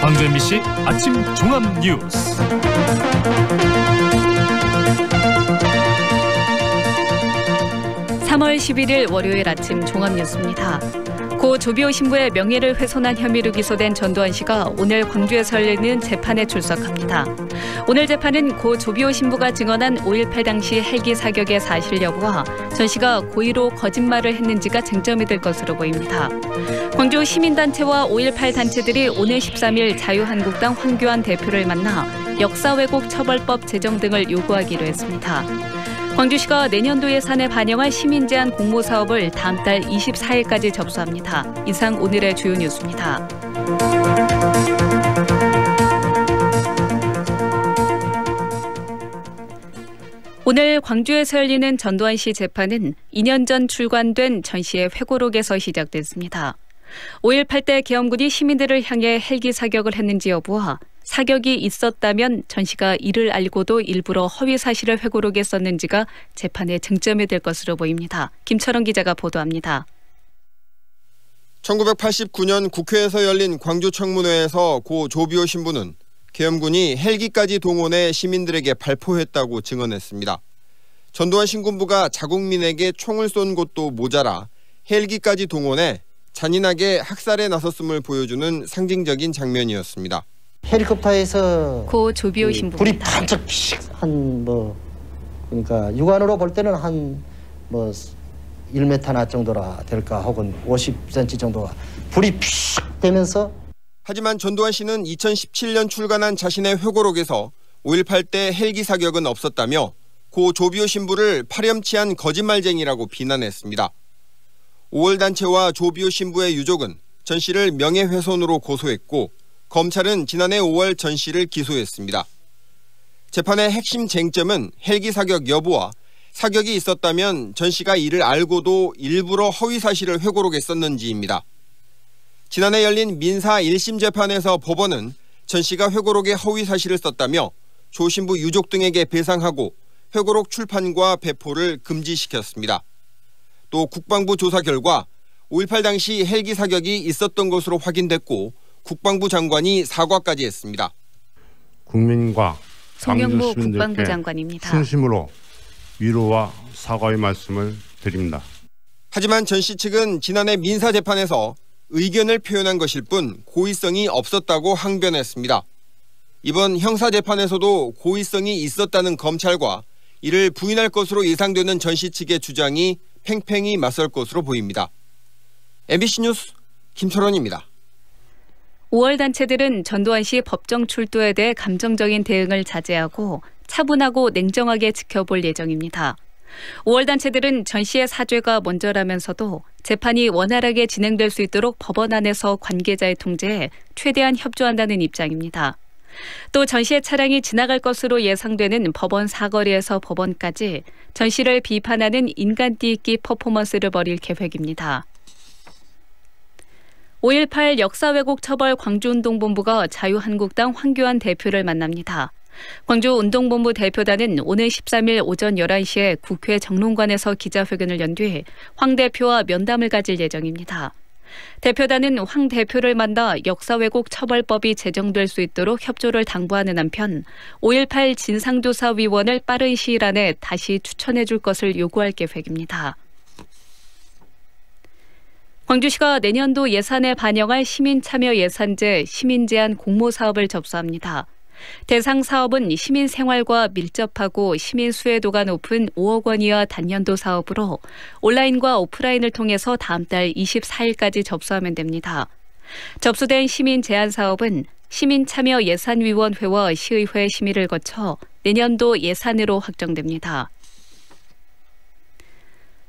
광주 MBC 아침 종합 뉴스. (3월 11일) 월요일 아침 종합 뉴스입니다. 고 조비오 신부의 명예를 훼손한 혐의로 기소된 전두환 씨가 오늘 광주에서 열리는 재판에 출석합니다. 오늘 재판은 고 조비오 신부가 증언한 5.18 당시 헬기 사격의 사실 여부와 전 씨가 고의로 거짓말을 했는지가 쟁점이 될 것으로 보입니다. 광주 시민단체와 5.18 단체들이 오늘 13일 자유한국당 황교안 대표를 만나 역사 왜곡 처벌법 제정 등을 요구하기로 했습니다. 광주시가 내년도 예산에 반영할 시민제한 공모사업을 다음 달 24일까지 접수합니다. 이상 오늘의 주요 뉴스입니다. 오늘 광주에서 열리는 전두환 씨 재판은 2년 전 출관된 전 씨의 회고록에서 시작됐습니다. 5.18 때 계엄군이 시민들을 향해 헬기 사격을 했는지 여부와 사격이 있었다면 전 씨가 이를 알고도 일부러 허위 사실을 회고록에 썼는지가 재판의 쟁점이 될 것으로 보입니다. 김철원 기자가 보도합니다. 1989년 국회에서 열린 광주 청문회에서 고 조비오 신부는 계엄군이 헬기까지 동원해 시민들에게 발포했다고 증언했습니다. 전두환 신군부가 자국민에게 총을 쏜 것도 모자라 헬기까지 동원해 잔인하게 학살에 나섰음을 보여주는 상징적인 장면이었습니다. 헬리콥터에서 고 조비오 신부입니다. 불이 반짝 한 그러니까 육안으로 볼 때는 한 1m나 정도라 될까 혹은 50cm 정도가 불이 픽 되면서. 하지만 전두환 씨는 2017년 출간한 자신의 회고록에서 5.18 때 헬기 사격은 없었다며 고 조비오 신부를 파렴치한 거짓말쟁이라고 비난했습니다. 5월 단체와 조비오 신부의 유족은 전 씨를 명예훼손으로 고소했고 검찰은 지난해 5월 전 씨를 기소했습니다. 재판의 핵심 쟁점은 헬기 사격 여부와 사격이 있었다면 전 씨가 이를 알고도 일부러 허위 사실을 회고록에 썼는지입니다. 지난해 열린 민사 1심 재판에서 법원은 전 씨가 회고록에 허위 사실을 썼다며 조 신부 유족 등에게 배상하고 회고록 출판과 배포를 금지시켰습니다. 또 국방부 조사 결과 5.18 당시 헬기 사격이 있었던 것으로 확인됐고 국방부 장관이 사과까지 했습니다. 국민과 송영무 국방부 장관입니다. 진심으로 위로와 사과의 말씀을 드립니다. 하지만 전 씨 측은 지난해 민사 재판에서 의견을 표현한 것일 뿐 고의성이 없었다고 항변했습니다. 이번 형사 재판에서도 고의성이 있었다는 검찰과 이를 부인할 것으로 예상되는 전 씨 측의 주장이 팽팽히 맞설 것으로 보입니다. MBC 뉴스 김철원입니다. 5월 단체들은 전두환 씨 법정 출두에 대해 감정적인 대응을 자제하고 차분하고 냉정하게 지켜볼 예정입니다. 5월 단체들은 전 씨의 사죄가 먼저라면서도 재판이 원활하게 진행될 수 있도록 법원 안에서 관계자의 통제에 최대한 협조한다는 입장입니다. 또 전 씨의 차량이 지나갈 것으로 예상되는 법원 사거리에서 법원까지 전 씨를 비판하는 인간 띄기 퍼포먼스를 벌일 계획입니다. 5.18 역사 왜곡 처벌 광주운동본부가 자유한국당 황교안 대표를 만납니다. 광주운동본부 대표단은 오늘 13일 오전 11시에 국회 정론관에서 기자회견을 연 뒤 황 대표와 면담을 가질 예정입니다. 대표단은 황 대표를 만나 역사 왜곡 처벌법이 제정될 수 있도록 협조를 당부하는 한편 5.18 진상조사위원을 빠른 시일 안에 다시 추천해 줄 것을 요구할 계획입니다. 광주시가 내년도 예산에 반영할 시민참여 예산제 시민제한 공모사업을 접수합니다. 대상 사업은 시민생활과 밀접하고 시민 수혜도가 높은 5억 원 이하 단년도 사업으로 온라인과 오프라인을 통해서 다음 달 24일까지 접수하면 됩니다. 접수된 시민제한 사업은 시민참여예산위원회와 시의회 심의를 거쳐 내년도 예산으로 확정됩니다.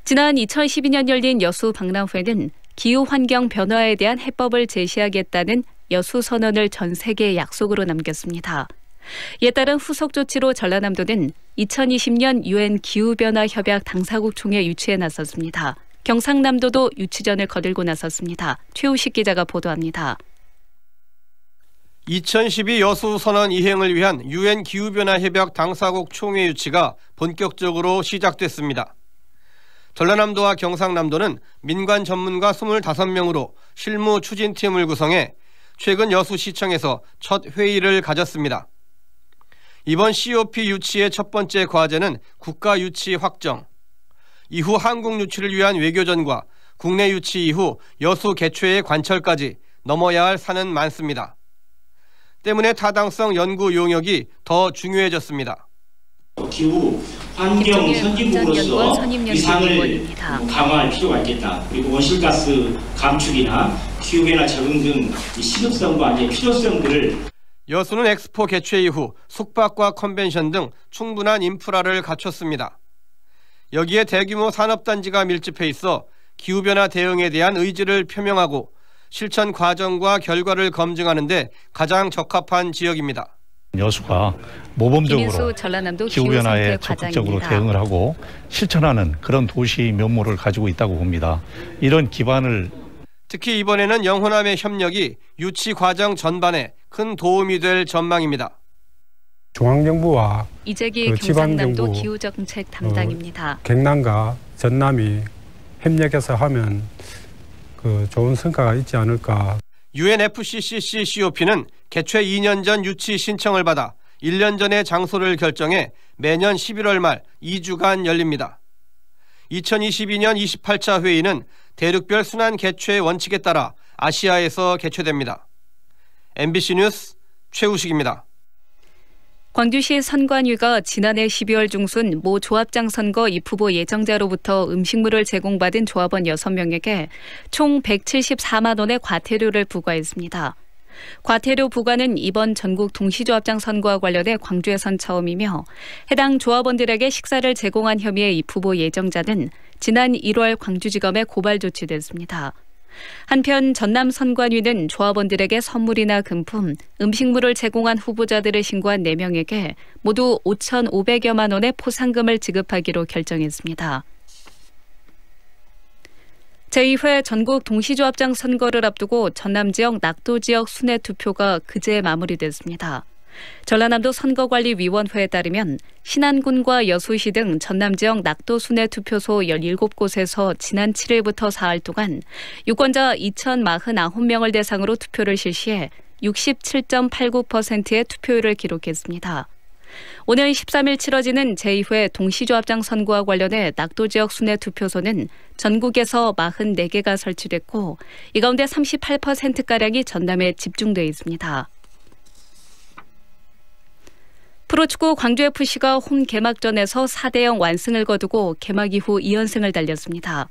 지난 2012년 열린 여수 박람회는 기후환경 변화에 대한 해법을 제시하겠다는 여수 선언을 전 세계에 약속으로 남겼습니다. 이에 따른 후속 조치로 전라남도는 2020년 UN 기후변화 협약 당사국 총회 유치에 나섰습니다. 경상남도도 유치전을 거들고 나섰습니다. 최우식 기자가 보도합니다. 2012 여수 선언 이행을 위한 UN 기후변화 협약 당사국 총회 유치가 본격적으로 시작됐습니다. 전라남도와 경상남도는 민간 전문가 25명으로 실무 추진팀을 구성해 최근 여수시청에서 첫 회의를 가졌습니다. 이번 COP 유치의 첫 번째 과제는 국가 유치 확정, 이후 한국 유치를 위한 외교전과 국내 유치 이후 여수 개최의 관철까지 넘어야 할 산은 많습니다. 때문에 타당성 연구 용역이 더 중요해졌습니다. 기후 환경 선진국으로서 위상을 강화할 필요가 있겠다. 그리고 온실가스 감축이나 기후변화 적응 등 시급성과 필요성들을 여수는 엑스포 개최 이후 숙박과 컨벤션 등 충분한 인프라를 갖췄습니다. 여기에 대규모 산업단지가 밀집해 있어 기후변화 대응에 대한 의지를 표명하고 실천 과정과 결과를 검증하는 데 가장 적합한 지역입니다. 여수가 모범적으로 기후변화에 적극적으로 대응을 하고 실천하는 그런 도시 면모를 가지고 있다고 봅니다. 이런 기반을 특히 이번에는 영호남의 협력이 유치 과정 전반에 큰 도움이 될 전망입니다. 중앙정부와 이재기 경상남도 기후정책 담당입니다. 경남과 전남이 협력해서 하면 좋은 성과가 있지 않을까. UNFCCC COP는 개최 2년 전 유치 신청을 받아 1년 전에 장소를 결정해 매년 11월 말 2주간 열립니다. 2022년 28차 회의는 대륙별 순환 개최 원칙에 따라 아시아에서 개최됩니다. MBC 뉴스 최우식입니다. 광주시 선관위가 지난해 12월 중순 모 조합장 선거 입후보 예정자로부터 음식물을 제공받은 조합원 6명에게 총 174만 원의 과태료를 부과했습니다. 과태료 부과는 이번 전국 동시조합장 선거와 관련해 광주에선 처음이며 해당 조합원들에게 식사를 제공한 혐의의 입후보 예정자는 지난 1월 광주지검에 고발 조치됐습니다. 한편 전남 선관위는 조합원들에게 선물이나 금품, 음식물을 제공한 후보자들을 신고한 4명에게 모두 5,500여만 원의 포상금을 지급하기로 결정했습니다. 제2회 전국 동시조합장 선거를 앞두고 전남 지역 낙도 지역 순회 투표가 그제 마무리됐습니다. 전라남도 선거관리위원회에 따르면 신안군과 여수시 등 전남 지역 낙도 순회 투표소 17곳에서 지난 7일부터 4일 동안 유권자 2,049명을 대상으로 투표를 실시해 67.89%의 투표율을 기록했습니다. 오늘 13일 치러지는 제2회 동시조합장 선거와 관련해 낙도 지역 순회 투표소는 전국에서 44개가 설치됐고 이 가운데 38%가량이 전남에 집중되어 있습니다. 프로축구 광주FC가 홈 개막전에서 4대0 완승을 거두고 개막 이후 2연승을 달렸습니다.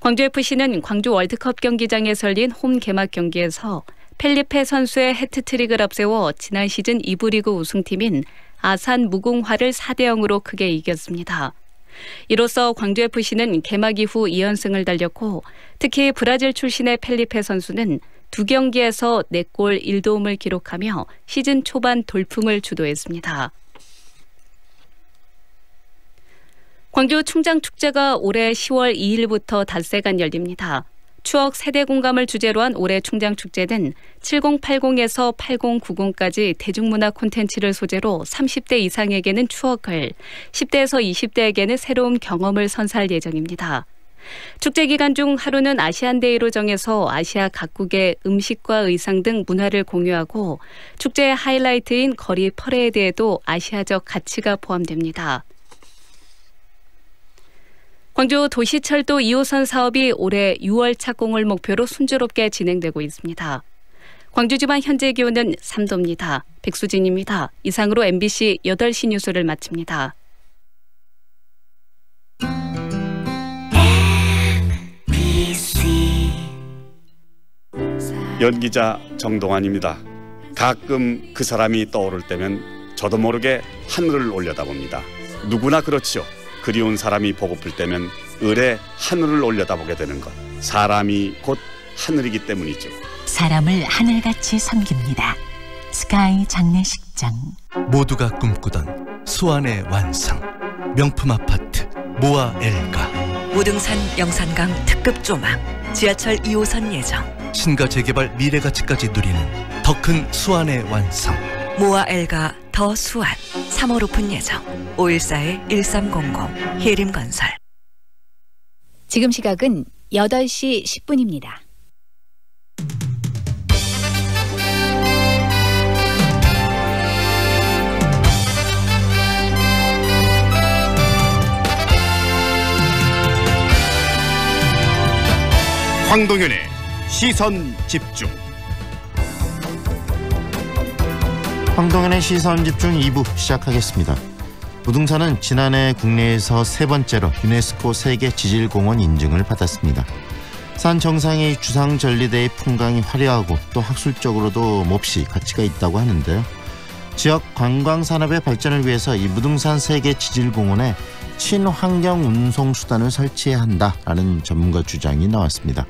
광주FC는 광주 월드컵 경기장에서 열린 홈 개막 경기에서 펠리페 선수의 해트트릭을 앞세워 지난 시즌 2부 리그 우승팀인 아산 무궁화를 4대0으로 크게 이겼습니다. 이로써 광주FC는 개막 이후 2연승을 달렸고 특히 브라질 출신의 펠리페 선수는 2경기에서 4골 1도움을 기록하며 시즌 초반 돌풍을 주도했습니다. 광주 충장축제가 올해 10월 2일부터 닷새간 열립니다. 추억 세대 공감을 주제로 한 올해 충장축제는 7080에서 8090까지 대중문화 콘텐츠를 소재로 30대 이상에게는 추억을, 10대에서 20대에게는 새로운 경험을 선사할 예정입니다. 축제 기간 중 하루는 아시안데이로 정해서 아시아 각국의 음식과 의상 등 문화를 공유하고 축제의 하이라이트인 거리 퍼레이드에도 아시아적 가치가 포함됩니다. 광주 도시철도 2호선 사업이 올해 6월 착공을 목표로 순조롭게 진행되고 있습니다. 광주지방 현재 기온은 3도입니다. 백수진입니다. 이상으로 MBC 8시 뉴스를 마칩니다. 연기자 정동환입니다. 가끔 그 사람이 떠오를 때면 저도 모르게 하늘을 올려다봅니다. 누구나 그렇지요. 그리운 사람이 보고플 때면 을의 하늘을 올려다보게 되는 것. 사람이 곧 하늘이기 때문이죠. 사람을 하늘같이 섬깁니다. 스카이 장례식장. 모두가 꿈꾸던 수완의 완성. 명품 아파트 모아 엘가. 우등산 영산강 특급 조망. 지하철 2호선 예정. 신가 재개발 미래가치까지 누리는 더 큰 수완의 완성. 모아 엘가 더 수완. 3월 오픈 예정. 514-1300 해림건설. 지금 시각은 8시 10분입니다. 황동현의 시선집중. 황동현의 시선집중 2부 시작하겠습니다. 무등산은 지난해 국내에서 세 번째로 유네스코 세계지질공원 인증을 받았습니다. 산 정상의 주상절리대의 풍광이 화려하고 또 학술적으로도 몹시 가치가 있다고 하는데요. 지역 관광산업의 발전을 위해서 이 무등산 세계지질공원에 친환경 운송수단을 설치해야 한다라는 전문가 주장이 나왔습니다.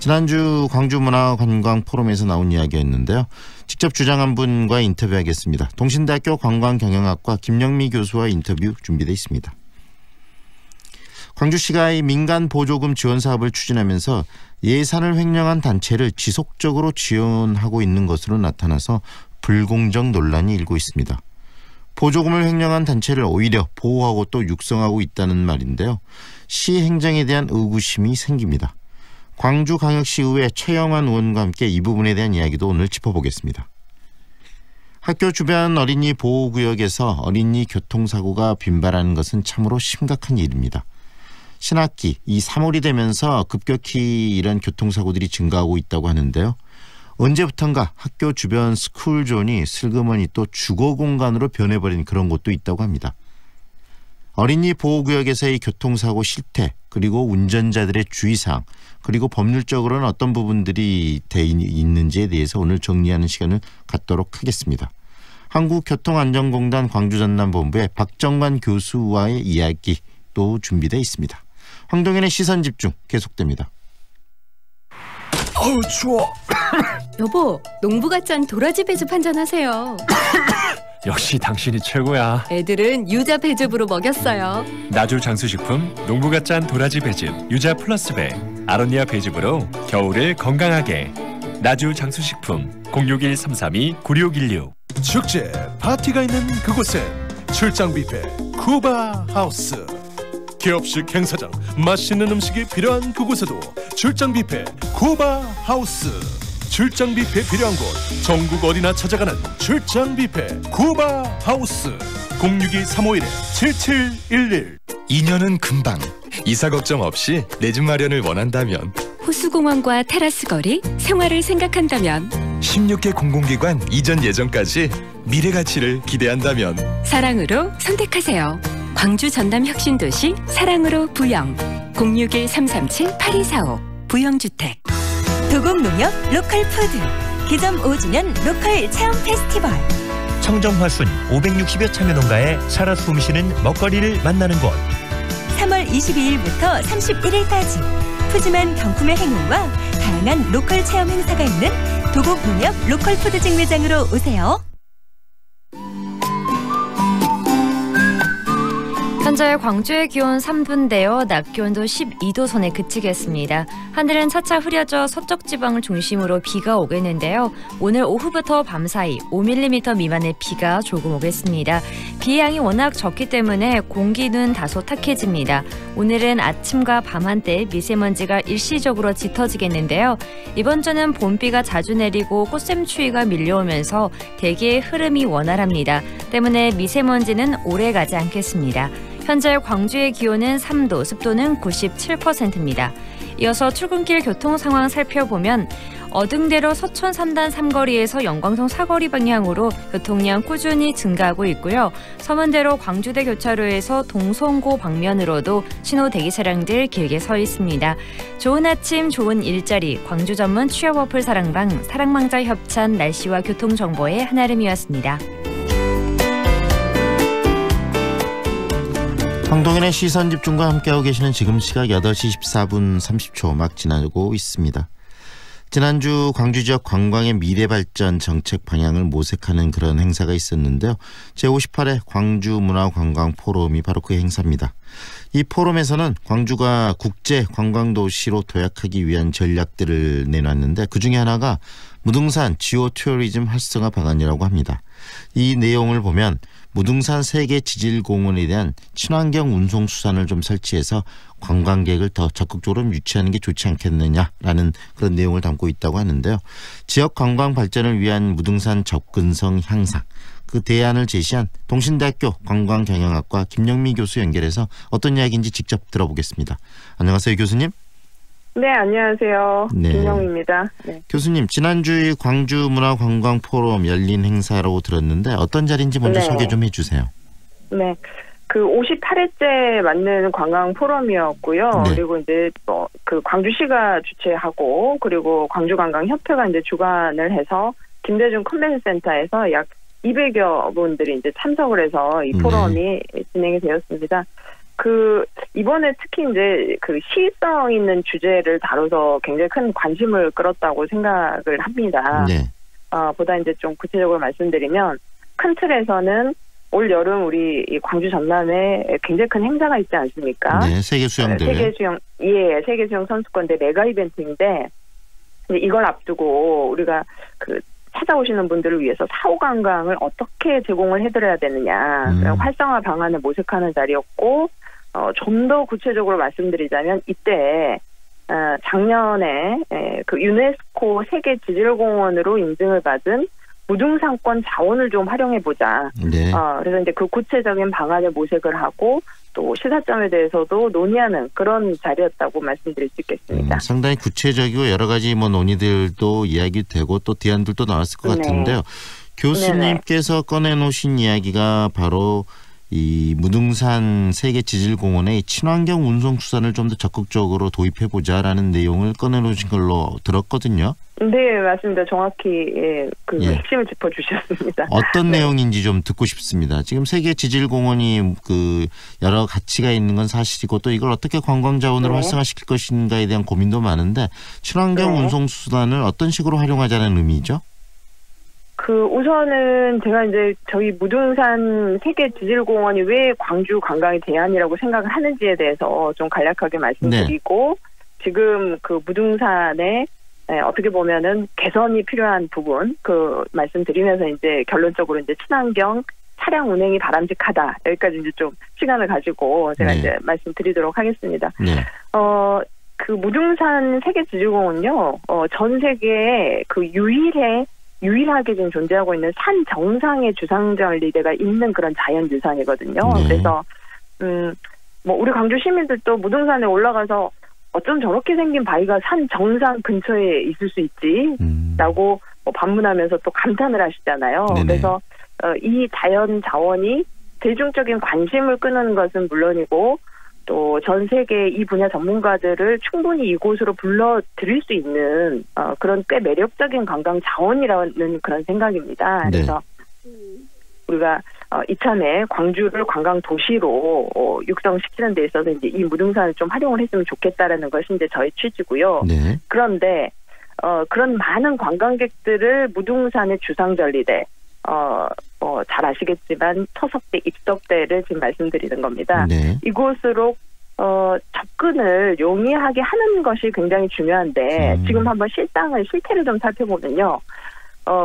지난주 광주문화관광포럼에서 나온 이야기였는데요. 직접 주장한 분과 인터뷰하겠습니다. 동신대학교 관광경영학과 김영미 교수와 인터뷰 준비되어 있습니다. 광주시가 이 민간 보조금 지원 사업을 추진하면서 예산을 횡령한 단체를 지속적으로 지원하고 있는 것으로 나타나서 불공정 논란이 일고 있습니다. 보조금을 횡령한 단체를 오히려 보호하고 또 육성하고 있다는 말인데요. 시 행정에 대한 의구심이 생깁니다. 광주광역시의회 최영환 의원과 함께 이 부분에 대한 이야기도 오늘 짚어보겠습니다. 학교 주변 어린이 보호구역에서 어린이 교통사고가 빈발하는 것은 참으로 심각한 일입니다. 신학기 이 3월이 되면서 급격히 이런 교통사고들이 증가하고 있다고 하는데요. 언제부턴가 학교 주변 스쿨존이 슬그머니 또 주거공간으로 변해버린 그런 곳도 있다고 합니다. 어린이 보호구역에서의 교통사고 실태, 그리고 운전자들의 주의사항, 그리고 법률적으로는 어떤 부분들이 있는지에 대해서 오늘 정리하는 시간을 갖도록 하겠습니다. 한국교통안전공단 광주전남본부의 박정관 교수와의 이야기 또 준비되어 있습니다. 황동현의 시선집중 계속됩니다. 어우 추워. 여보, 농부갓잔 도라지 배즙 한잔 하세요. 역시 당신이 최고야. 애들은 유자 배즙으로 먹였어요. 나주 장수식품 농부갓잔 도라지 배즙 유자 플러스 배 아로니아 배즙으로 겨울을 건강하게. 나주 장수식품 061-332-9616. 축제 파티가 있는 그곳엔 출장 뷔페 쿠바 하우스. 개업식 행사장 맛있는 음식이 필요한 그곳에도 출장 뷔페 쿠바 하우스. 출장 뷔페 필요한 곳 전국 어디나 찾아가는 출장 뷔페 쿠바 하우스. 062-351-7711. 2년은 금방. 이사 걱정 없이 내 집 마련을 원한다면, 호수공원과 테라스 거리, 생활을 생각한다면, 16개 공공기관 이전 예정까지 미래 가치를 기대한다면 사랑으로 선택하세요. 광주 전남 혁신도시 사랑으로 부영. 061-337-8245 부영주택. 도곡농협 로컬푸드 개점 5주년 로컬 체험 페스티벌. 청정화순 560여 참여 농가에 살아 숨쉬는 먹거리를 만나는 곳. 3월 22일부터 31일까지 푸짐한 경품의 행운과 다양한 로컬 체험 행사가 있는 도곡농협 로컬푸드 직매장으로 오세요. 현재 광주의 기온 3도인데요. 낮 기온도 12도 선에 그치겠습니다. 하늘은 차차 흐려져 서쪽 지방을 중심으로 비가 오겠는데요. 오늘 오후부터 밤사이 5mm 미만의 비가 조금 오겠습니다. 비의 양이 워낙 적기 때문에 공기는 다소 탁해집니다. 오늘은 아침과 밤 한때 미세먼지가 일시적으로 짙어지겠는데요. 이번 주는 봄비가 자주 내리고 꽃샘추위가 밀려오면서 대기의 흐름이 원활합니다. 때문에 미세먼지는 오래가지 않겠습니다. 현재 광주의 기온은 3도, 습도는 97%입니다. 이어서 출근길 교통 상황 살펴보면 어등대로 서촌 3단 3거리에서 영광성 사거리 방향으로 교통량 꾸준히 증가하고 있고요. 서문대로 광주대 교차로에서 동성고 방면으로도 신호 대기 차량들 길게 서 있습니다. 좋은 아침, 좋은 일자리, 광주 전문 취업 어플 사랑방, 사랑망자 협찬 날씨와 교통 정보의 한아름이었습니다. 황동현의 시선집중과 함께하고 계시는 지금 시각 8시 14분 30초 막 지나고 있습니다. 지난주 광주 지역 관광의 미래발전 정책 방향을 모색하는 그런 행사가 있었는데요. 제58회 광주문화관광포럼이 바로 그 행사입니다. 이 포럼에서는 광주가 국제관광도시로 도약하기 위한 전략들을 내놨는데 그중에 하나가 무등산 지오 투어리즘 활성화 방안이라고 합니다. 이 내용을 보면 무등산 세계지질공원에 대한 친환경 운송수단을 좀 설치해서 관광객을 더 적극적으로 유치하는 게 좋지 않겠느냐라는 그런 내용을 담고 있다고 하는데요. 지역 관광 발전을 위한 무등산 접근성 향상, 그 대안을 제시한 동신대학교 관광경영학과 김영미 교수 연결해서 어떤 이야기인지 직접 들어보겠습니다. 안녕하세요, 교수님. 네, 안녕하세요. 네. 김영입니다. 네. 교수님, 지난주에 광주문화관광포럼 열린 행사라고 들었는데 어떤 자리인지 먼저 네. 소개 좀 해주세요. 네. 그 58회째 맞는 관광 포럼이었고요. 네. 그리고 이제 그 광주시가 주최하고 그리고 광주관광협회가 이제 주관을 해서 김대중 컨벤션센터에서 약 200여 분들이 이제 참석을 해서 이 포럼이 진행이 되었습니다. 그 이번에 특히 이제 그 시의성 있는 주제를 다뤄서 굉장히 큰 관심을 끌었다고 생각을 합니다. 네. 보다 이제 좀 구체적으로 말씀드리면 큰 틀에서는 올 여름 우리 이 광주 전남에 굉장히 큰 행사가 있지 않습니까? 네, 세계 수영대회. 세계 수영 선수권대 메가 이벤트인데 이걸 앞두고 우리가 그 찾아오시는 분들을 위해서 사후 관광을 어떻게 제공을 해드려야 되느냐 활성화 방안을 모색하는 자리였고 좀 더 구체적으로 말씀드리자면 이때 작년에 그 유네스코 세계 지질공원으로 인증을 받은 무등산권 자원을 좀 활용해보자. 네. 그래서 이제 그 구체적인 방안을 모색을 하고 또 시사점에 대해서도 논의하는 그런 자리였다고 말씀드릴 수 있겠습니다. 상당히 구체적이고 여러 가지 뭐 논의들도 이야기되고 또 대안들도 나왔을 것 같은데요. 교수님께서 꺼내놓으신 이야기가 바로 이 무등산 세계 지질공원의 친환경 운송 수단을 좀 더 적극적으로 도입해보자라는 내용을 꺼내놓으신 걸로 들었거든요. 네, 맞습니다. 정확히 핵심을 짚어주셨습니다. 어떤 내용인지 좀 듣고 싶습니다. 지금 세계 지질공원이 그 여러 가치가 있는 건 사실이고 또 이걸 어떻게 관광 자원으로 활성화시킬 것인가에 대한 고민도 많은데 친환경 운송 수단을 어떤 식으로 활용하자는 의미죠? 우선은 제가 이제 저희 무등산 세계 지질공원이 왜 광주 관광의 대안이라고 생각을 하는지에 대해서 좀 간략하게 말씀드리고 지금 그 무등산에 어떻게 보면은 개선이 필요한 부분 말씀드리면서 이제 결론적으로 이제 친환경 차량 운행이 바람직하다 여기까지 이제 좀 시간을 가지고 제가 이제 말씀드리도록 하겠습니다. 그 무등산 세계 지질공원요 전 세계에 그 유일하게 지금 존재하고 있는 산 정상에 주상절리대가 있는 그런 자연유산이거든요. 그래서 뭐 우리 광주 시민들도 무등산에 올라가서 어쩜 저렇게 생긴 바위가 산 정상 근처에 있을 수 있지라고 반문하면서 또 감탄을 하시잖아요. 그래서 이 자연 자원이 대중적인 관심을 끄는 것은 물론이고 또 전 세계 이 분야 전문가들을 충분히 이곳으로 불러들일 수 있는 그런 꽤 매력적인 관광 자원이라는 그런 생각입니다. 그래서 우리가 이참에 광주를 관광 도시로 육성시키는 데 있어서 이제 이 무등산을 좀 활용을 했으면 좋겠다라는 것이 이제 저희 취지고요. 그런데 그런 많은 관광객들을 무등산의 주상절리대 잘 아시겠지만 터석대, 입석대를 지금 말씀드리는 겁니다. 이곳으로 접근을 용이하게 하는 것이 굉장히 중요한데 지금 한번 실태를 좀 살펴보면요.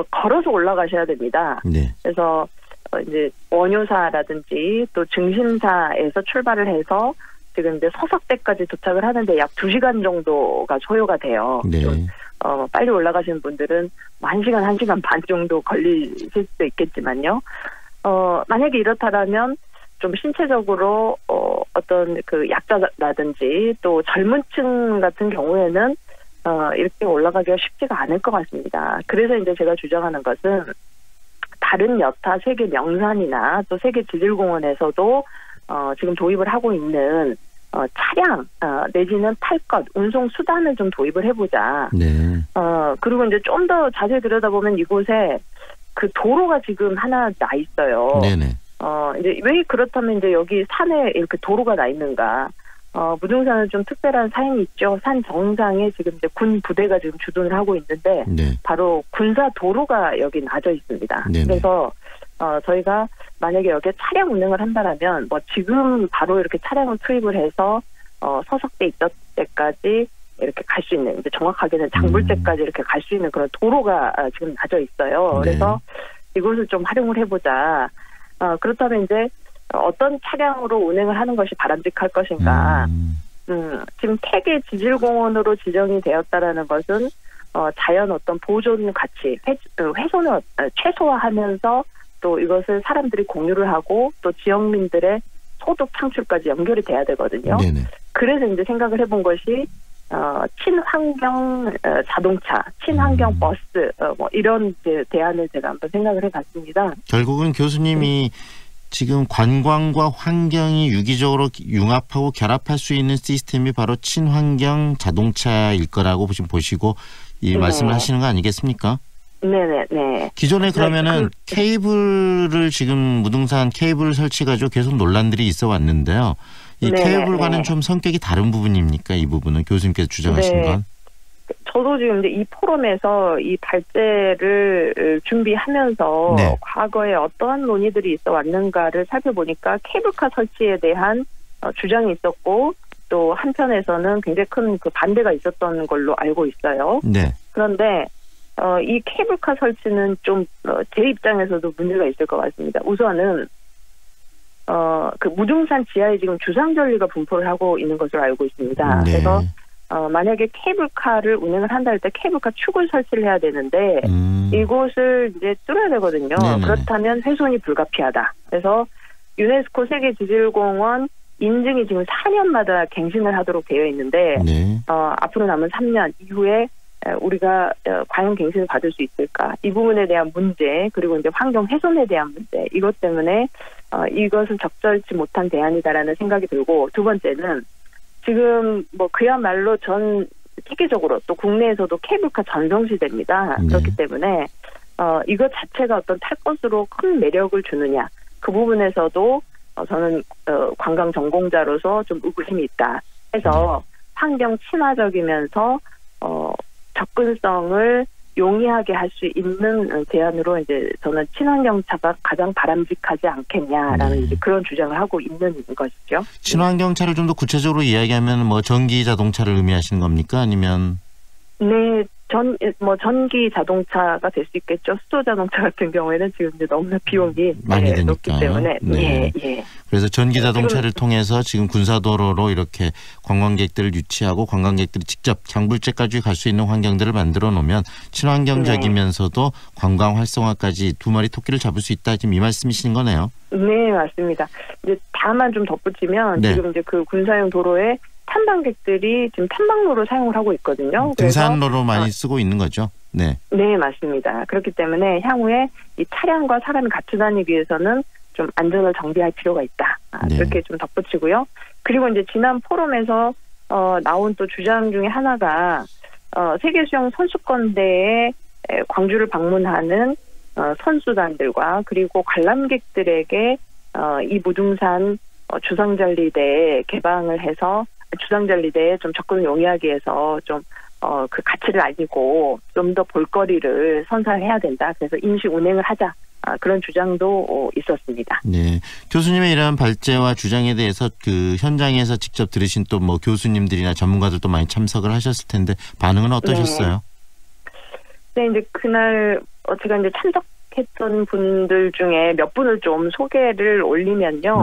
걸어서 올라가셔야 됩니다. 그래서 이제 원효사라든지 또 증신사에서 출발을 해서 지금 이제 서석대까지 도착을 하는데 약 2시간 정도가 소요가 돼요. 빨리 올라가시는 분들은 1시간, 1시간 반 정도 걸리실 수도 있겠지만요. 만약에 이렇다면 좀 신체적으로 어떤 그 약자라든지 또 젊은 층 같은 경우에는 이렇게 올라가기가 쉽지가 않을 것 같습니다. 그래서 이제 제가 주장하는 것은 다른 여타 세계 명산이나 또 세계 지질공원에서도 지금 도입을 하고 있는 차량 내지는 탈 것, 운송 수단을 좀 도입을 해보자. 그리고 이제 좀 더 자세히 들여다보면 이곳에 그 도로가 지금 하나 나 있어요. 이제 왜 그렇다면 이제 여기 산에 이렇게 도로가 나 있는가? 무등산은 좀 특별한 사연이 있죠. 산 정상에 지금 이제 군 부대가 지금 주둔을 하고 있는데 바로 군사 도로가 여기 나져 있습니다. 그래서 저희가 만약에 여기에 차량 운행을 한다라면 뭐 지금 바로 이렇게 차량을 투입을 해서 서석대 입덕대까지 이렇게 갈 수 있는 이제 정확하게는 장불대까지 이렇게 갈 수 있는 그런 도로가 지금 나져 있어요. 그래서 이곳을 좀 활용을 해보자. 그렇다면 이제 어떤 차량으로 운행을 하는 것이 바람직할 것인가. 지금 세계 지질공원으로 지정이 되었다라는 것은 자연 어떤 보존 가치, 훼손을 최소화하면서 또 이것을 사람들이 공유를 하고 또 지역민들의 소득 창출까지 연결이 돼야 되거든요. 그래서 이제 생각을 해본 것이 친환경 자동차, 친환경 버스 뭐 이런 이제 대안을 제가 한번 생각을 해봤습니다. 결국은 교수님이 지금 관광과 환경이 유기적으로 융합하고 결합할 수 있는 시스템이 바로 친환경 자동차일 거라고 지금 보시고 이 말씀을 하시는 거 아니겠습니까? 네네네. 기존에 그러면은 케이블을 지금 무등산 케이블 설치 가지고 계속 논란들이 있어 왔는데요. 이 케이블과는 좀 성격이 다른 부분입니까? 이 부분은 교수님께서 주장하신 건? 저도 지금 이제 이 포럼에서 이 발제를 준비하면서 과거에 어떠한 논의들이 있어 왔는가를 살펴보니까 케이블카 설치에 대한 주장이 있었고 또 한편에서는 굉장히 큰 그 반대가 있었던 걸로 알고 있어요. 그런데 이 케이블카 설치는 좀 제 입장에서도 문제가 있을 것 같습니다. 우선은 그 무등산 지하에 지금 주상전리가 분포를 하고 있는 것으로 알고 있습니다. 그래서 만약에 케이블카를 운행을 한다 할 때 케이블카 축을 설치를 해야 되는데 이곳을 이제 뚫어야 되거든요. 그렇다면 훼손이 불가피하다. 그래서 유네스코 세계지질공원 인증이 지금 4년마다 갱신을 하도록 되어 있는데 앞으로 남은 3년 이후에 우리가 과연 갱신을 받을 수 있을까? 이 부분에 대한 문제 그리고 이제 환경 훼손에 대한 문제 이것 때문에 이것은 적절치 못한 대안이다라는 생각이 들고 두 번째는 지금 뭐 그야말로 전 세계적으로 또 국내에서도 케이블카 전성시대입니다. 그렇기 때문에 이것 자체가 어떤 탈 것으로 큰 매력을 주느냐 그 부분에서도 저는 관광 전공자로서 좀 의구심이 있다. 해서 환경 친화적이면서 접근성을 용이하게 할 수 있는 대안으로 이제 저는 친환경차가 가장 바람직하지 않겠냐라는 이제 그런 주장을 하고 있는 것이죠. 친환경차를 좀 더 구체적으로 이야기하면 뭐 전기 자동차를 의미하시는 겁니까? 아니면? 네, 전기 자동차가 될 수 있겠죠. 수소 자동차 같은 경우에는 지금 이제 너무나 비용이 많이 드니까. 높기 때문에. 그래서 전기 자동차를 통해서 지금 군사도로로 이렇게 관광객들을 유치하고 관광객들이 직접 장불제까지 갈 수 있는 환경들을 만들어 놓으면 친환경적이면서도 관광 활성화까지 두 마리 토끼를 잡을 수 있다. 지금 이 말씀이신 거네요. 네, 맞습니다. 이제 다만 좀 덧붙이면 지금 이제 그 군사용 도로에 탐방객들이 지금 탐방로로 사용을 하고 있거든요. 등산로로 많이 쓰고 있는 거죠. 네, 맞습니다. 그렇기 때문에 향후에 이 차량과 사람이 같이 다니기 위해서는 좀 안전을 정비할 필요가 있다. 그렇게 좀 덧붙이고요. 그리고 이제 지난 포럼에서 나온 또 주장 중에 하나가 세계 수영 선수권대회 광주를 방문하는 선수단들과 그리고 관람객들에게 이 무등산 주상절리대 개방을 해서 주상절리대에 좀 접근을 용이하게 해서 좀 그 가치를 알리고 좀 더 볼거리를 선사해야 된다. 그래서 임시 운행을 하자. 그런 주장도 있었습니다. 네, 교수님의 이러한 발제와 주장에 대해서 그 현장에서 직접 들으신 또 뭐 교수님들이나 전문가들도 많이 참석을 하셨을 텐데 반응은 어떠셨어요? 네, 이제 그날 제가 이제 참석했던 분들 중에 몇 분을 좀 소개를 올리면요.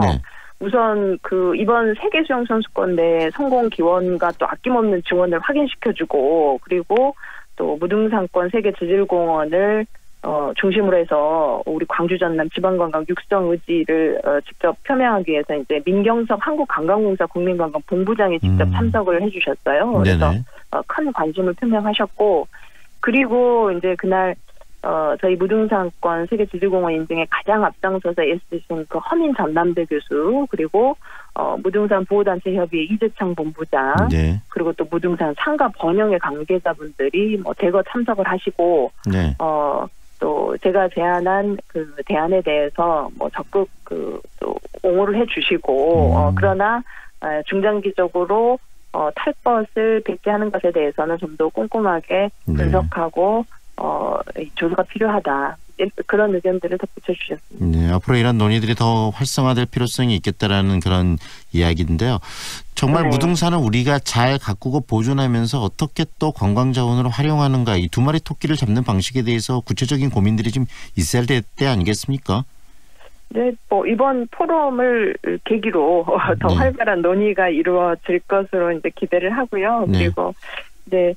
우선 그 이번 세계 수영 선수권대 성공 기원과 또 아낌없는 지원을 확인시켜주고 그리고 또 무등산권 세계 지질공원을 중심으로 해서 우리 광주 전남 지방관광 육성 의지를 직접 표명하기 위해서 이제 민경석 한국관광공사 국민관광 본부장이 직접 참석을 해주셨어요. 그래서 큰 관심을 표명하셨고 그리고 이제 그날 저희 무등산권 세계지질공원 인증에 가장 앞장서서 애쓰신 그 허민 전남대 교수 그리고 무등산 보호단체 협의회 이재창 본부장 그리고 또 무등산 상가 번영의 관계자분들이 뭐 대거 참석을 하시고 또 제가 제안한 그 대안에 대해서 뭐 적극 또 옹호를 해주시고 그러나 중장기적으로 탈 것을 배제하는 것에 대해서는 좀 더 꼼꼼하게 분석하고 조사가 필요하다. 그런 의견들을 덧붙여 주셨습니다. 네, 앞으로 이런 논의들이 더 활성화될 필요성이 있겠다라는 그런 이야기인데요. 정말 무등산은 우리가 잘 가꾸고 보존하면서 어떻게 또 관광 자원으로 활용하는가 이 두 마리 토끼를 잡는 방식에 대해서 구체적인 고민들이 좀 있어야 될 때 아니겠습니까? 네, 뭐 이번 포럼을 계기로 더 활발한 논의가 이루어질 것으로 이제 기대를 하고요. 그리고 이제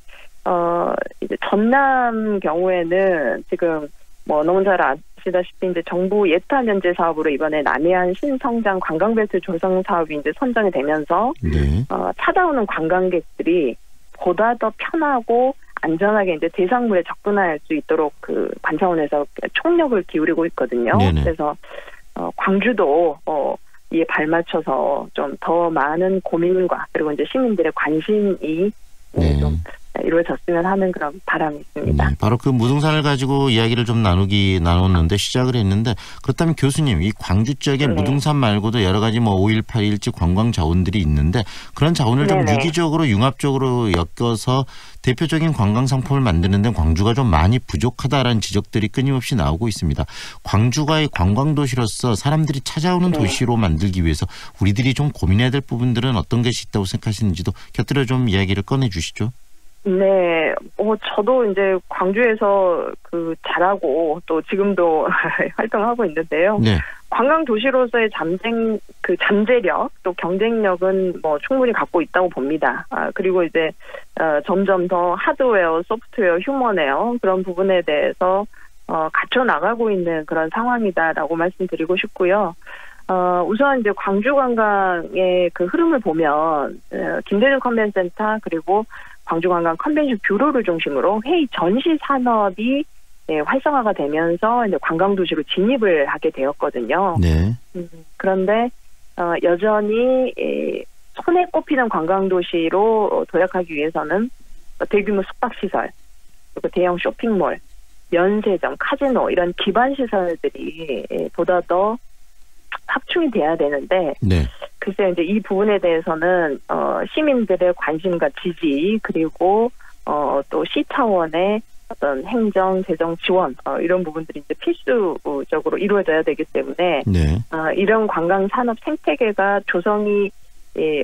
전남 경우에는 지금 뭐 너무 잘 아시다시피 이제 정부 예타 면제 사업으로 이번에 남해안 신성장 관광벨트 조성 사업이 이제 선정이 되면서 찾아오는 관광객들이 보다 더 편하고 안전하게 이제 대상물에 접근할 수 있도록 그 반차원에서 총력을 기울이고 있거든요. 네네. 그래서 광주도 이에 발맞춰서 좀 더 많은 고민과 그리고 이제 시민들의 관심이 좀 이루어졌으면 하는 그런 바람이 있습니다. 네, 바로 그 무등산을 가지고 이야기를 좀 나눴는데 시작을 했는데 그렇다면 교수님 이 광주 지역에 무등산 말고도 여러 가지 뭐 5.18 일지 관광 자원들이 있는데 그런 자원을 좀 유기적으로 융합적으로 엮어서 대표적인 관광 상품을 만드는 데 광주가 좀 많이 부족하다라는 지적들이 끊임없이 나오고 있습니다. 광주가 관광 도시로서 사람들이 찾아오는 도시로 만들기 위해서 우리들이 좀 고민해야 될 부분들은 어떤 것이 있다고 생각하시는지도 곁들여 좀 이야기를 꺼내 주시죠. 네, 저도 이제 광주에서 그 자라고 또 지금도 활동하고 있는데요. 네. 관광 도시로서의 잠재력 또 경쟁력은 뭐 충분히 갖고 있다고 봅니다. 그리고 이제 점점 더 하드웨어, 소프트웨어, 휴머웨어 그런 부분에 대해서 갖춰 나가고 있는 그런 상황이다라고 말씀드리고 싶고요. 우선 이제 광주 관광의 그 흐름을 보면 김대중 컨벤센터 그리고 광주관광 컨벤션 뷰로를 중심으로 회의 전시 산업이 활성화가 되면서 이제 관광도시로 진입을 하게 되었거든요. 네. 그런데 여전히 손에 꼽히는 관광도시로 도약하기 위해서는 대규모 숙박시설, 그리고 대형 쇼핑몰, 면세점, 카지노 이런 기반 시설들이 보다 더 확충이 돼야 되는데 글쎄 이제 이 부분에 대해서는 시민들의 관심과 지지 그리고 또 시 차원의 어떤 행정 재정 지원 이런 부분들이 이제 필수적으로 이루어져야 되기 때문에 이런 관광 산업 생태계가 조성이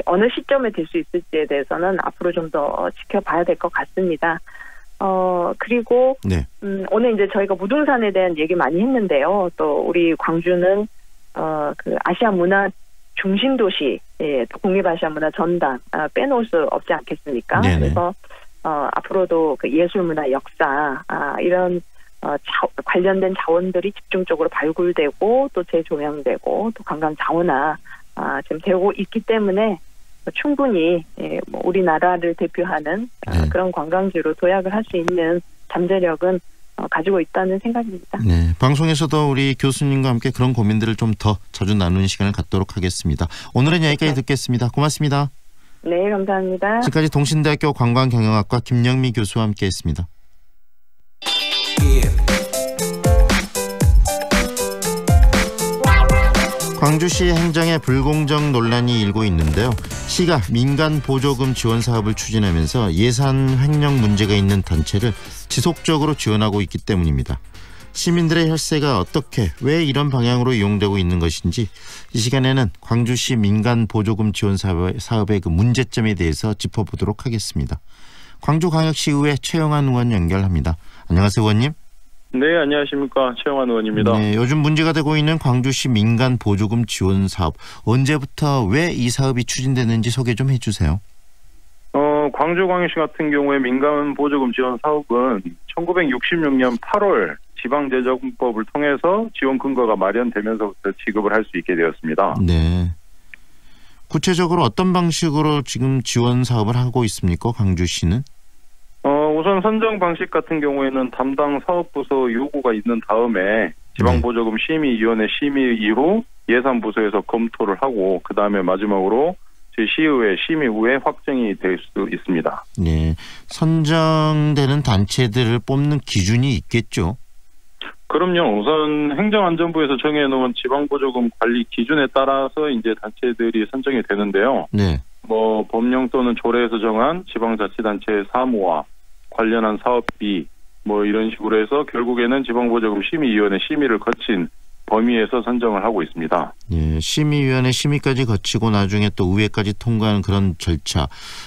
어느 시점에 될 수 있을지에 대해서는 앞으로 좀 더 지켜봐야 될 것 같습니다. 그리고 오늘 이제 저희가 무등산에 대한 얘기 많이 했는데요. 또 우리 광주는 그 아시아 문화 중심 도시, 또 국립 아시아 문화 전당 빼놓을 수 없지 않겠습니까? 네네. 그래서 앞으로도 그 예술 문화 역사 이런 관련된 자원들이 집중적으로 발굴되고 또 재조명되고 또 관광 자원화 지금 되고 있기 때문에 충분히 뭐 우리나라를 대표하는 그런 관광지로 도약을 할 수 있는 잠재력은 가지고 있다는 생각입니다. 네, 방송에서도 우리 교수님과 함께 그런 고민들을 좀 더 자주 나누는 시간을 갖도록 하겠습니다. 오늘은 여기까지 듣겠습니다. 고맙습니다. 네, 감사합니다. 지금까지 동신대학교 관광경영학과 김영미 교수와 함께했습니다. 광주시 행정의 불공정 논란이 일고 있는데요. 시가 민간 보조금 지원 사업을 추진하면서 예산 횡령 문제가 있는 단체를 지속적으로 지원하고 있기 때문입니다. 시민들의 혈세가 어떻게 왜 이런 방향으로 이용되고 있는 것인지 이 시간에는 광주시 민간 보조금 지원 사업의 그 문제점에 대해서 짚어보도록 하겠습니다. 광주광역시의회 최영환 의원 연결합니다. 안녕하세요, 의원님. 네, 안녕하십니까. 최영환 의원입니다. 네, 요즘 문제가 되고 있는 광주시 민간 보조금 지원 사업, 언제부터 왜 이 사업이 추진되는지 소개 좀 해주세요. 광주광역시 같은 경우에 민간 보조금 지원 사업은 1966년 8월 지방재정법을 통해서 지원 근거가 마련되면서부터 지급을 할 수 있게 되었습니다. 네. 구체적으로 어떤 방식으로 지금 지원 사업을 하고 있습니까, 광주시는? 우선 선정 방식 같은 경우에는 담당 사업부서 요구가 있는 다음에 지방보조금 심의위원회 심의 이후 예산부서에서 검토를 하고 그 다음에 마지막으로 저희 시의회 심의 후에 확정이 될 수 있습니다. 네, 선정되는 단체들을 뽑는 기준이 있겠죠? 그럼요. 우선 행정안전부에서 정해놓은 지방보조금 관리 기준에 따라서 이제 단체들이 선정이 되는데요. 네. 뭐 법령 또는 조례에서 정한 지방자치단체의 사무와 관련한 사업비 뭐 이런 식으로 해서 결국에는 지방보조금 심의위원회 심의를 거친 범위에서 선정을 하고 있습니다. 예, 심의위원회 심의까지 거치고 나중에 또 의회까지 통과하는 그런 절차.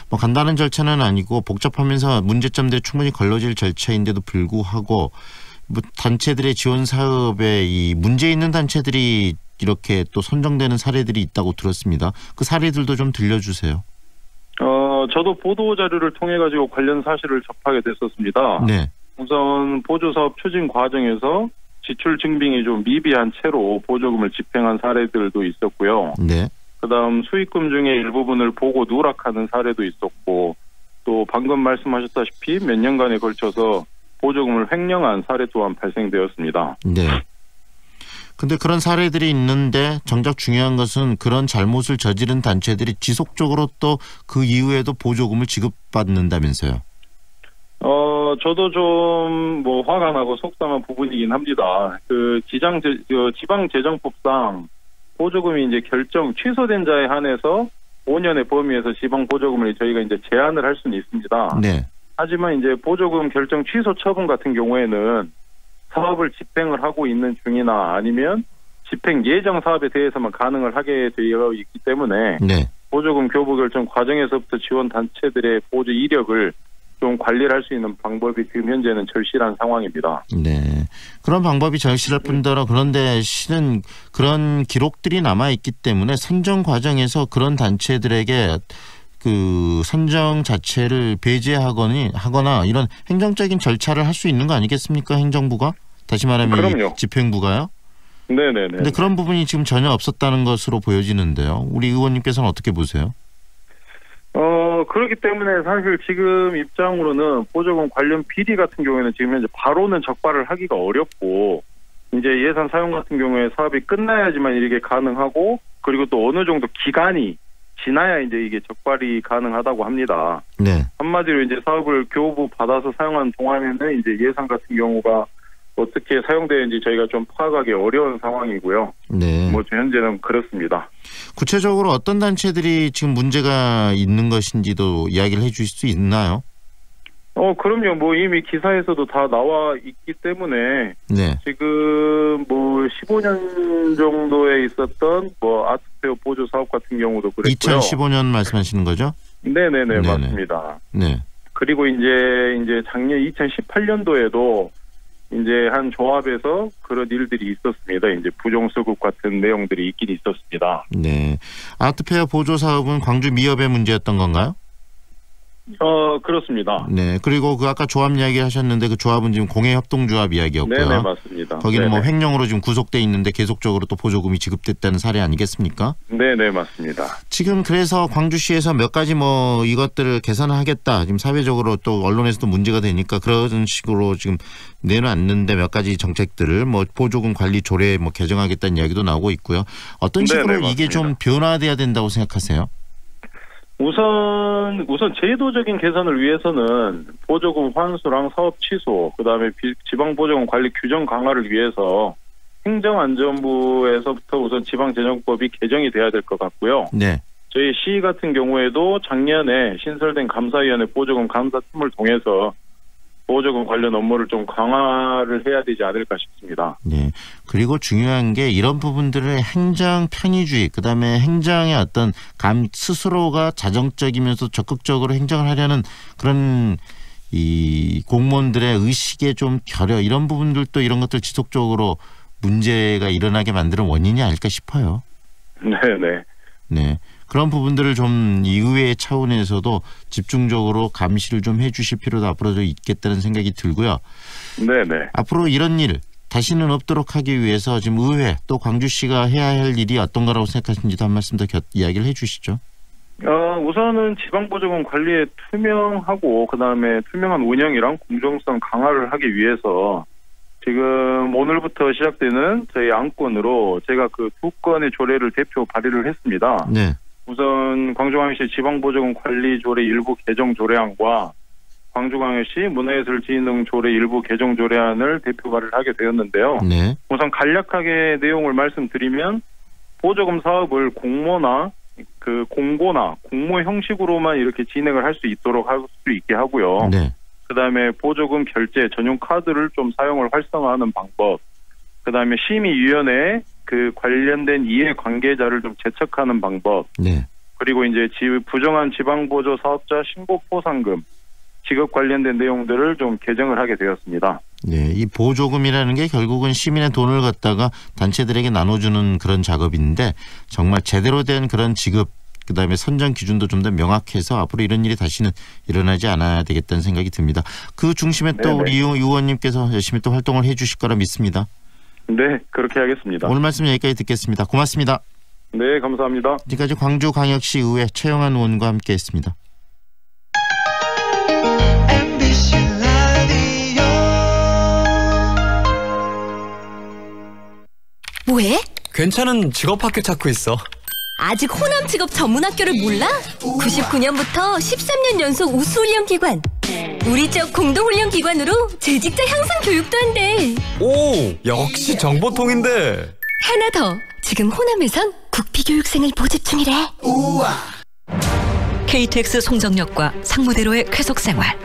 뭐 간단한 절차는 아니고 복잡하면서 문제점들이 충분히 걸러질 절차인데도 불구하고 뭐 단체들의 지원 사업에 이 문제 있는 단체들이 이렇게 또 선정되는 사례들이 있다고 들었습니다. 그 사례들도 좀 들려주세요. 저도 보도 자료를 통해 가지고 관련 사실을 접하게 됐었습니다. 네. 우선 보조사업 추진 과정에서 지출 증빙이 좀 미비한 채로 보조금을 집행한 사례들도 있었고요. 네. 그다음 수익금 중에 일부분을 보고 누락하는 사례도 있었고 또 방금 말씀하셨다시피 몇 년간에 걸쳐서 보조금을 횡령한 사례 또한 발생되었습니다. 네. 근데 그런 사례들이 있는데 정작 중요한 것은 그런 잘못을 저지른 단체들이 지속적으로 또 그 이후에도 보조금을 지급받는다면서요. 저도 좀 뭐 화가 나고 속상한 부분이긴 합니다. 그 지방재정법상 보조금이 이제 결정 취소된 자에 한해서 5년의 범위에서 지방 보조금을 저희가 이제 제한을 할 수는 있습니다. 네. 하지만 이제 보조금 결정 취소 처분 같은 경우에는 사업을 집행을 하고 있는 중이나 아니면 집행 예정 사업에 대해서만 가능을 하게 되어 있기 때문에 네. 보조금 교부 결정 과정에서부터 지원 단체들의 보조 이력을 좀 관리를 할 수 있는 방법이 지금 현재는 절실한 상황입니다. 네, 그런 방법이 절실할 뿐더러 그런데 실은 그런 기록들이 남아 있기 때문에 선정 과정에서 그런 단체들에게 그 선정 자체를 배제하거나 이런 행정적인 절차를 할 수 있는 거 아니겠습니까? 행정부가? 다시 말하면 집행부가요? 네네네. 근데 그런 부분이 지금 전혀 없었다는 것으로 보여지는데요. 우리 의원님께서는 어떻게 보세요? 그렇기 때문에 사실 지금 입장으로는 보조금 관련 비리 같은 경우에는 지금 현재 바로는 적발을 하기가 어렵고 이제 예산 사용 같은 경우에 사업이 끝나야지만 이게 가능하고 그리고 또 어느 정도 기간이 지나야 이제 이게 적발이 가능하다고 합니다. 네. 한마디로 이제 사업을 교부 받아서 사용한 동안에는 이제 예산 같은 경우가 어떻게 사용되는지 저희가 좀 파악하기 어려운 상황이고요. 네. 뭐 현재는 그렇습니다. 구체적으로 어떤 단체들이 지금 문제가 있는 것인지도 이야기를 해주실 수 있나요? 그럼요. 뭐 이미 기사에서도 다 나와 있기 때문에 네. 지금 뭐 15년 정도에 있었던 뭐 아트페어 보조 사업 같은 경우도 그랬고요. 2015년 말씀하시는 거죠? 네네네. 맞습니다. 네. 그리고 이제 작년 2018년도에도 이제 한 조합에서 그런 일들이 있었습니다. 이제 부정수급 같은 내용들이 있긴 있었습니다. 네. 아트페어 보조 사업은 광주 미협의 문제였던 건가요? 그렇습니다. 네. 그리고 그 아까 조합 이야기 하셨는데 그 조합은 지금 공해협동조합 이야기였고요. 네네, 맞습니다. 거기는 네네. 뭐 횡령으로 지금 구속돼 있는데 계속적으로 또 보조금이 지급됐다는 사례 아니겠습니까? 네네, 맞습니다. 지금 그래서 광주시에서 몇 가지 뭐 이것들을 개선하겠다. 지금 사회적으로 또 언론에서도 문제가 되니까 그런 식으로 지금 내놨는데 몇 가지 정책들을 뭐 보조금 관리 조례 뭐 개정하겠다는 이야기도 나오고 있고요. 어떤 식으로 네네, 이게 좀 변화돼야 된다고 생각하세요? 우선 제도적인 개선을 위해서는 보조금 환수랑 사업 취소, 그다음에 지방보조금 관리 규정 강화를 위해서 행정안전부에서부터 우선 지방재정법이 개정이 돼야 될 것 같고요. 네. 저희 시 같은 경우에도 작년에 신설된 감사위원회 보조금 감사팀을 통해서 보조금 관련 업무를 좀 강화를 해야 되지 않을까 싶습니다. 네. 그리고 중요한 게 이런 부분들을 행정 편의주의, 그다음에 행정의 어떤 스스로가 자정적이면서 적극적으로 행정을 하려는 그런 이 공무원들의 의식에 좀 결여, 이런 부분들도 이런 것들 지속적으로 문제가 일어나게 만드는 원인이 아닐까 싶어요. 네네. 네. 그런 부분들을 좀 이 의회 차원에서도 집중적으로 감시를 좀 해주실 필요도 앞으로 있겠다는 생각이 들고요. 네네. 앞으로 이런 일 다시는 없도록 하기 위해서 지금 의회 또 광주시가 해야 할 일이 어떤 거라고 생각하시는지도 한 말씀 더 이야기를 해 주시죠. 우선은 지방보조금 관리에 투명하고 그다음에 투명한 운영이랑 공정성 강화를 하기 위해서 지금 오늘부터 시작되는 저희 안건으로 제가 그 두 건의 조례를 대표 발의를 했습니다. 네. 우선 광주광역시 지방보조금 관리조례 일부 개정 조례안과 광주광역시 문화예술진흥 조례 일부 개정 조례안을 대표 발의를 하게 되었는데요. 네. 우선 간략하게 내용을 말씀드리면 보조금 사업을 공모나 공고나 공모 형식으로만 이렇게 진행을 할 수 있도록 할 수 있게 하고요. 네. 그다음에 보조금 결제 전용 카드를 좀 사용을 활성화하는 방법. 그다음에 심의위원회에 그 관련된 이해관계자를 좀 제척하는 방법. 네. 그리고 이제 부정한 지방보조 사업자 신고 포상금 지급 관련된 내용들을 좀 개정을 하게 되었습니다. 네, 이 보조금이라는 게 결국은 시민의 돈을 갖다가 단체들에게 나눠주는 그런 작업인데 정말 제대로 된 그런 지급, 그다음에 선정 기준도 좀 더 명확해서 앞으로 이런 일이 다시는 일어나지 않아야 되겠다는 생각이 듭니다. 그 중심에 또 우리 유 의원님께서 열심히 또 활동을 해 주실 거라 믿습니다. 네, 그렇게 하겠습니다. 오늘 말씀 여기까지 듣겠습니다. 고맙습니다. 네, 감사합니다. 지금까지 광주광역시 의회 최영한 의원과 함께했습니다. 뭐해? 괜찮은 직업학교 찾고 있어. 아직 호남 직업 전문학교를 몰라? 99년부터 13년 연속 우수훈련기관. 우리 쪽 공동훈련기관으로 재직자 향상 교육도 한대. 오, 역시 정보통인데. 하나 더. 지금 호남에선 국비교육생을 모집 중이래. 우와. KTX 송정역과 상무대로의 쾌속생활.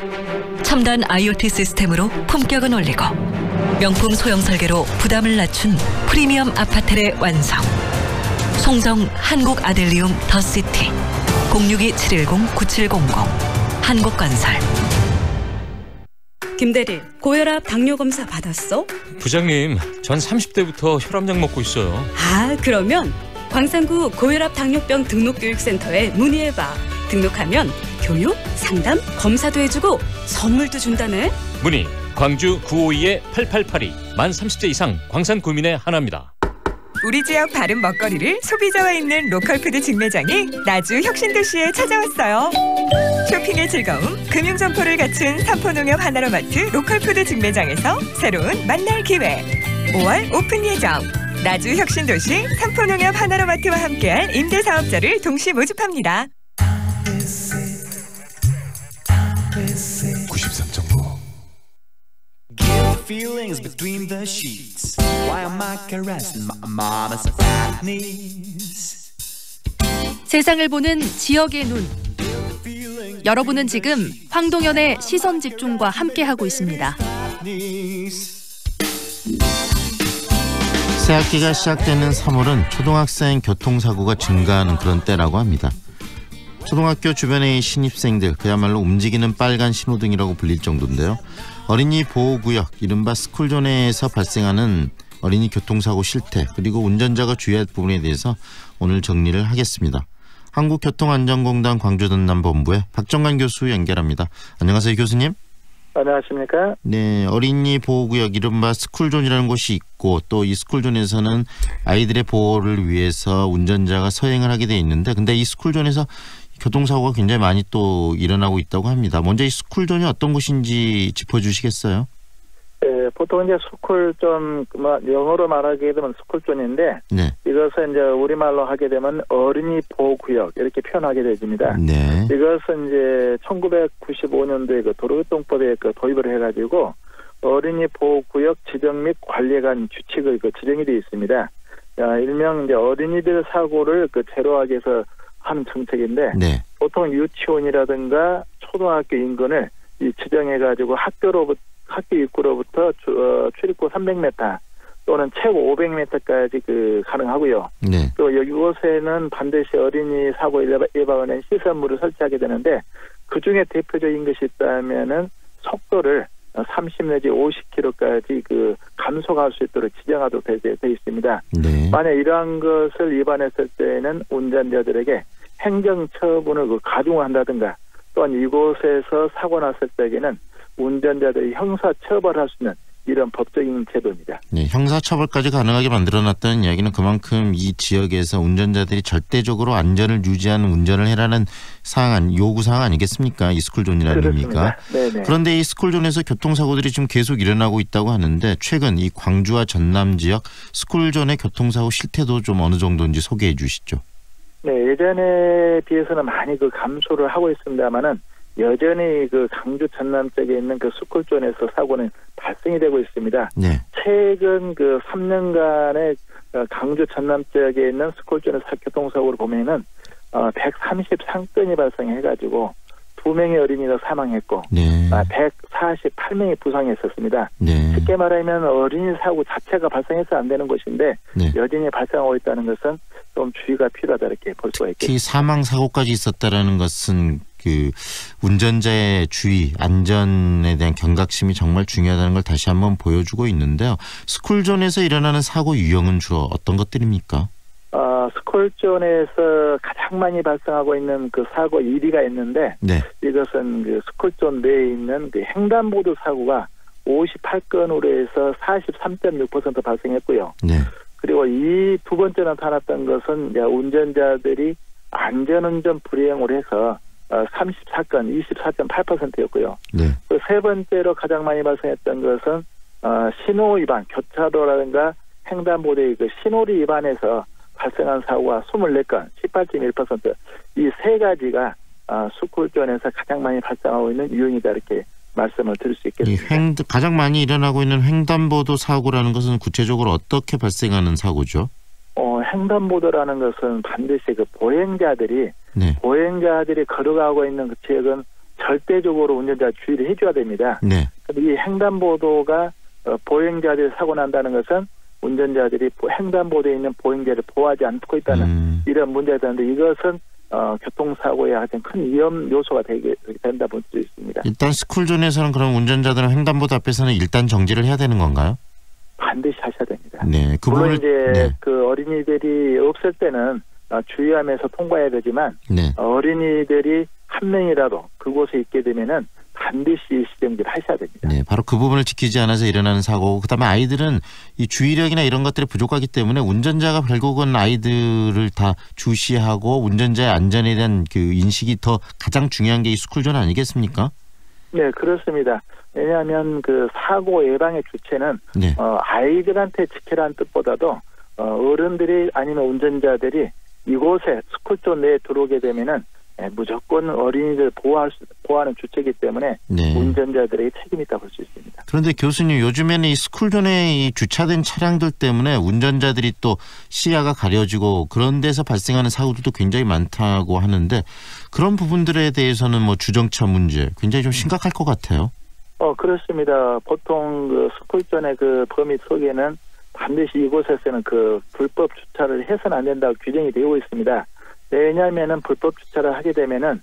첨단 IoT 시스템으로 품격은 올리고 명품 소형 설계로 부담을 낮춘 프리미엄 아파트의 완성. 송정 한국 아델리움 더시티 062-710-9700 한국건설. 김대리, 고혈압 당뇨 검사 받았어? 부장님, 전 30대부터 혈압약 먹고 있어요. 아, 그러면 광산구 고혈압 당뇨병 등록교육센터에 문의해봐. 등록하면 교육, 상담, 검사도 해주고 선물도 준다네. 문의 광주 952-8882 만 30대 이상 광산 구민의 하나입니다. 우리 지역 바른 먹거리를 소비자와 있는 로컬푸드 직매장이 나주 혁신도시에 찾아왔어요. 쇼핑의 즐거움, 금융점포를 갖춘 삼포농협 하나로마트 로컬푸드 직매장에서 새로운 만날 기회. 5월 오픈 예정. 나주 혁신도시 삼포농협 하나로마트와 함께할 임대사업자를 동시 모집합니다. 93.5 Feelings between the sheets. Why am I caressing my mama's fat knees? 세상을 보는 지역의 눈. 여러분은 지금 황동현의 시선 집중과 함께하고 있습니다. 새학기가 시작되는 3월은 초등학생 교통사고가 증가하는 그런 때라고 합니다. 초등학교 주변의 신입생들, 그야말로 움직이는 빨간 신호등이라고 불릴 정도인데요. 어린이 보호구역, 이른바 스쿨존에서 발생하는 어린이 교통사고 실태, 그리고 운전자가 주의할 부분에 대해서 오늘 정리를 하겠습니다. 한국교통안전공단 광주전남본부의 박정관 교수 연결합니다. 안녕하세요, 교수님. 안녕하십니까? 네, 어린이 보호구역, 이른바 스쿨존이라는 곳이 있고 또 이 스쿨존에서는 아이들의 보호를 위해서 운전자가 서행을 하게 돼 있는데, 근데 이 스쿨존에서 교통사고가 굉장히 많이 또 일어나고 있다고 합니다. 먼저 이 스쿨존이 어떤 곳인지 짚어주시겠어요? 네, 보통 이제 스쿨존, 영어로 말하게 되면 스쿨존인데, 네. 이것은 이제 우리말로 하게 되면 어린이 보호구역 이렇게 표현하게 되집니다. 네. 이것은 이제 1995년도에 그 도로교통법에 그 도입을 해가지고 어린이 보호구역 지정 및 관리에 관한 규칙을 그 지정이 되어 있습니다. 일명 이제 어린이들 사고를 그 제로하기 위해서 하는 정책인데, 네. 보통 유치원이라든가 초등학교 인근을 이 지정해가지고 학교 입구로부터 출입구 300m 또는 최고 500m까지 그 가능하고요. 네. 또 이곳에는 반드시 어린이 사고 예방하는 시설물을 설치하게 되는데, 그 중에 대표적인 것이 있다면은 속도를 30 내지 50km까지 그 감속할 수 있도록 지정하도록 되어 있습니다. 네. 만약 이러한 것을 위반했을 때에는 운전자들에게 행정처분을 그 가중한다든가, 또한 이곳에서 사고 났을 때에는 운전자들이 형사처벌할 수 있는 이런 법적인 제도입니다. 네, 형사처벌까지 가능하게 만들어놨다는 이야기는 그만큼 이 지역에서 운전자들이 절대적으로 안전을 유지하는 운전을 해라는 요구사항 아니겠습니까? 이 스쿨존이라는 의미가. 그런데 이 스쿨존에서 교통사고들이 지금 계속 일어나고 있다고 하는데, 최근 이 광주와 전남 지역 스쿨존의 교통사고 실태도 좀 어느 정도인지 소개해 주시죠. 네, 예전에 비해서는 많이 그 감소를 하고 있습니다만은 여전히 그 강주 전남 쪽에 있는 그 스쿨존에서 사고는 발생이 되고 있습니다. 네. 최근 그 3년간의 강주 전남 지역에 있는 스쿨존의 교통사고를 보면은 133건이 발생해가지고 2명의 어린이가 사망했고, 네. 148명이 부상했었습니다. 네. 쉽게 말하면 어린이 사고 자체가 발생해서 안 되는 것인데, 네. 여전히 발생하고 있다는 것은 좀 주의가 필요하다 이렇게 볼 수가 있겠습니다. 특히 사망 사고까지 있었다라는 것은 그 운전자의 주의, 안전에 대한 경각심이 정말 중요하다는 걸 다시 한번 보여주고 있는데요. 스쿨존에서 일어나는 사고 유형은 주로 어떤 것들입니까? 스쿨존에서 가장 많이 발생하고 있는 그 사고 1위가 있는데, 네. 이것은 그 스쿨존 내에 있는 그 횡단보도 사고가 58건으로 해서 43.6% 발생했고요. 네. 그리고 이 두 번째 나타났던 것은 운전자들이 안전운전 불이행을 해서 34건, 24.8%였고요. 네. 그 세 번째로 가장 많이 발생했던 것은 신호 위반, 교차로라든가 횡단보도의 그 신호를 위반해서 발생한 사고가 24건, 18.1%. 이 세 가지가 스쿨존에서 가장 많이 발생하고 있는 유형이다 이렇게 말씀을 드릴 수 있겠습니다. 가장 많이 일어나고 있는 횡단보도 사고라는 것은 구체적으로 어떻게 발생하는 사고죠? 횡단보도라는 것은 반드시 그 보행자들이 걸어가고 있는 그 지역은 절대적으로 운전자 주의를 해줘야 됩니다. 그런데 이 횡단보도가 보행자들이 사고 난다는 것은 운전자들이 횡단보도에 있는 보행자를 보호하지 않고 있다는 이런 문제가 있는데 이것은 교통사고의 가장 큰 위험 요소가 된다 볼 수 있습니다. 일단 스쿨존에서는 그럼 운전자들은 횡단보도 앞에서는 일단 정지를 해야 되는 건가요? 반드시 하셔야 됩니다. 물론 이제 그 어린이들이 없을 때는 주의하면서 통과해야 되지만 어린이들이 한 명이라도 그곳에 있게 되면은 반드시 시정지를 하셔야 됩니다. 바로 그 부분을 지키지 않아서 일어나는 사고. 그다음에 아이들은 이 주의력이나 이런 것들이 부족하기 때문에 운전자가 결국은 아이들을 다 주시하고 운전자의 안전에 대한 그 인식이 더 가장 중요한 게 이 스쿨존 아니겠습니까? 네, 그렇습니다. 왜냐하면 그 사고 예방의 주체는 아이들한테 지키라는 뜻보다도 어른들이 아니면 운전자들이 이곳에 스쿨존 내에 들어오게 되면은 무조건 어린이들 보호하는 주체이기 때문에 운전자들에게 책임이 있다고 볼 수 있습니다. 그런데 교수님, 요즘에는 이 스쿨존에 이 주차된 차량들 때문에 운전자들이 또 시야가 가려지고 그런 데서 발생하는 사고들도 굉장히 많다고 하는데 그런 부분들에 대해서는 뭐 주정차 문제 굉장히 좀 심각할 것 같아요. 그렇습니다. 보통 그 스쿨존의 그 범위 속에는 반드시 이곳에서는 그 불법 주차를 해서는 안 된다고 규정이 되어 있습니다. 왜냐하면은 불법 주차를 하게 되면은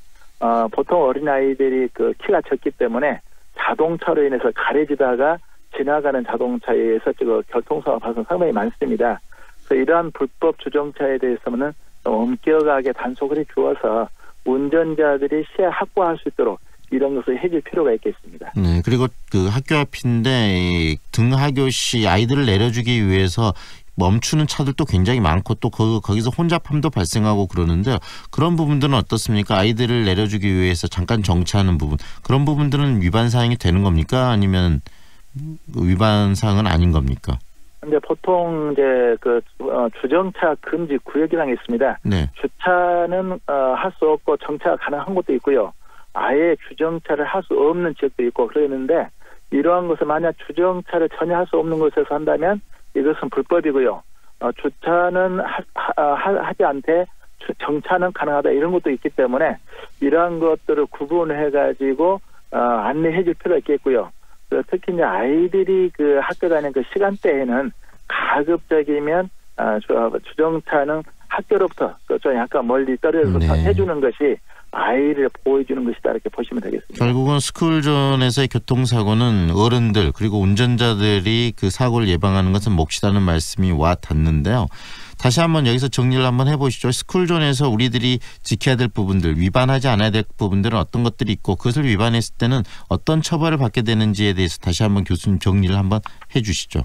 보통 어린 아이들이 그 키가 작기 때문에 자동차로 인해서 가려지다가 지나가는 자동차에 의해서 그 교통사고 발생 상당히 많습니다. 그래서 이러한 불법 주정차에 대해서는 엄격하게 단속을 해주어서 운전자들이 시야 확보할 수 있도록 이런 것을 해줄 필요가 있겠습니다. 그리고 그 학교 앞인데 이 등하교 시 아이들을 내려주기 위해서 멈추는 차들도 굉장히 많고 또 거기서 혼잡함도 발생하고 그러는데 그런 부분들은 어떻습니까? 아이들을 내려주기 위해서 잠깐 정차하는 부분 그런 부분들은 위반 사항이 되는 겁니까? 아니면 위반 사항은 아닌 겁니까? 근데 보통 이제 그 주정차 금지 구역이라는 게 있습니다. 주차는 할 수 없고 정차가 가능한 곳도 있고요. 아예 주정차를 할 수 없는 지역도 있고 그러는데 이러한 것을 만약 주정차를 전혀 할 수 없는 곳에서 한다면 이것은 불법이고요. 주차는 하지 않되 정차는 가능하다 이런 것도 있기 때문에 이러한 것들을 구분해가지고 안내해줄 필요가 있겠고요. 특히 이제 아이들이 그 학교 다니는 그 시간대에는 가급적이면 주정차는 학교로부터 좀 약간 멀리 떨어져서 해주는 것이 아이를 보호해주는 것이다 이렇게 보시면 되겠습니다. 결국은 스쿨존에서의 교통사고는 어른들 그리고 운전자들이 그 사고를 예방하는 것은 몫이라는 말씀이 와 닿는데요. 다시 한번 여기서 정리를 한번 해보시죠. 스쿨존에서 우리들이 지켜야 될 부분들, 위반하지 않아야 될 부분들은 어떤 것들이 있고 그것을 위반했을 때는 어떤 처벌을 받게 되는지에 대해서 다시 한번 교수님 정리를 한번 해주시죠.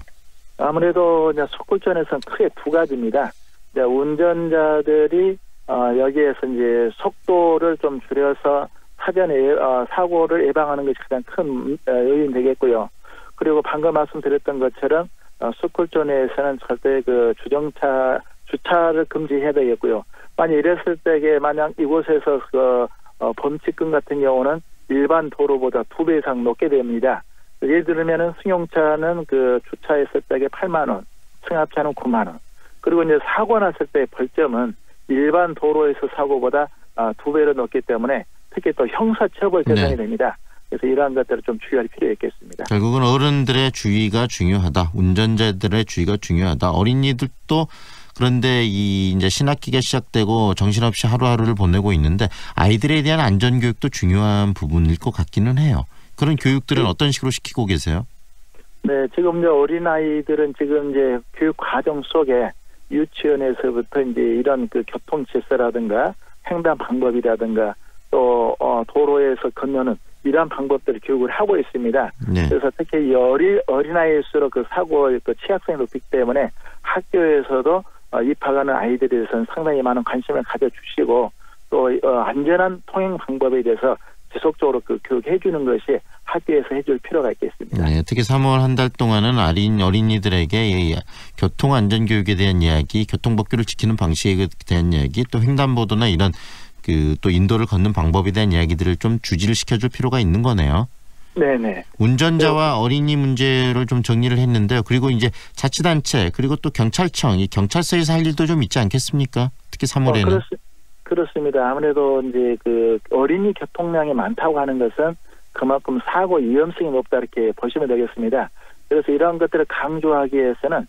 아무래도 이제 스쿨존에서는 크게 두 가지입니다. 이제 운전자들이 여기에서 이제 속도를 좀 줄여서 사전에 사고를 예방하는 것이 가장 큰 요인 되겠고요. 그리고 방금 말씀드렸던 것처럼 스쿨존에서는 절대 그 주차를 금지해야 되겠고요. 만약 이랬을 때에 만약 이곳에서 그 범칙금 같은 경우는 일반 도로보다 2배 이상 높게 됩니다. 예를 들면은 승용차는 그 주차했을 때에 8만 원, 승합차는 9만 원. 그리고 이제 사고 났을 때 벌점은 일반 도로에서 사고보다 2배로 높기 때문에 특히 또 형사처벌 대상이 됩니다. 그래서 이러한 것들을 좀 주의할 필요가 있겠습니다. 결국은 어른들의 주의가 중요하다. 운전자들의 주의가 중요하다. 어린이들도 그런데 이제 신학기가 시작되고 정신없이 하루하루를 보내고 있는데 아이들에 대한 안전교육도 중요한 부분일 것 같기는 해요. 그런 교육들은 어떤 식으로 시키고 계세요? 네, 지금 이제 어린아이들은 지금 이제 교육 과정 속에 유치원에서부터 이제 이런 그 교통 질서라든가 횡단 방법이라든가 또 도로에서 건너는 이러한 방법들을 교육을 하고 있습니다. 그래서 특히 어린아이일수록 그 사고의 그 취약성이 높기 때문에 학교에서도 입학하는 아이들에 대해서는 상당히 많은 관심을 가져주시고 또 안전한 통행 방법에 대해서 지속적으로 그 교육해 주는 것이 학교에서 해줄 필요가 있겠습니다. 네, 특히 3월 한 달 동안은 어린이들에게 교통안전교육에 대한 이야기, 교통법규를 지키는 방식에 대한 이야기, 또 횡단보도나 이런 또 인도를 걷는 방법에 대한 이야기들을 좀 주지를 시켜줄 필요가 있는 거네요. 네네. 운전자와 어린이 문제를 좀 정리를 했는데요. 그리고 이제 자치단체 그리고 또 경찰청, 이 경찰서에서 할 일도 좀 있지 않겠습니까? 특히 3월에는. 그렇습니다. 아무래도 이제 그 어린이 교통량이 많다고 하는 것은 그만큼 사고 위험성이 높다 이렇게 보시면 되겠습니다. 그래서 이러한 것들을 강조하기 위해서는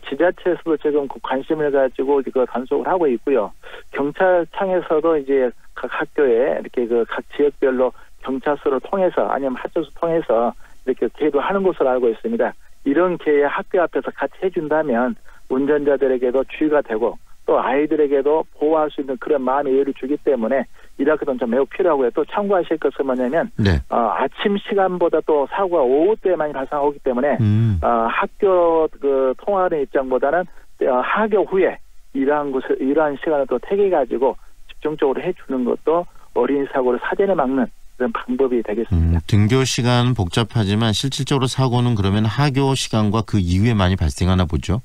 지자체에서도 지금 관심을 가지고 이거 단속을 하고 있고요. 경찰청에서도 이제 각 학교에 이렇게 그 각 지역별로 경찰서를 통해서 아니면 하청소 통해서 이렇게 계도를 하는 것으로 알고 있습니다. 이런 기회에 학교 앞에서 같이 해준다면 운전자들에게도 주의가 되고 또 아이들에게도 보호할 수 있는 그런 마음의 여유를 주기 때문에 이런 것은 좀 매우 필요하고요. 또 참고하실 것은 뭐냐면 아침 시간보다 또 사고가 오후 때 많이 발생하기 때문에 학교 그 통화하는 입장보다는 하교 후에 이러한 시간을 또 택해 가지고 집중적으로 해주는 것도 어린이 사고를 사전에 막는 그런 방법이 되겠습니다. 등교 시간은 복잡하지만 실질적으로 사고는 그러면 하교 시간과 그 이후에 많이 발생하나 보죠?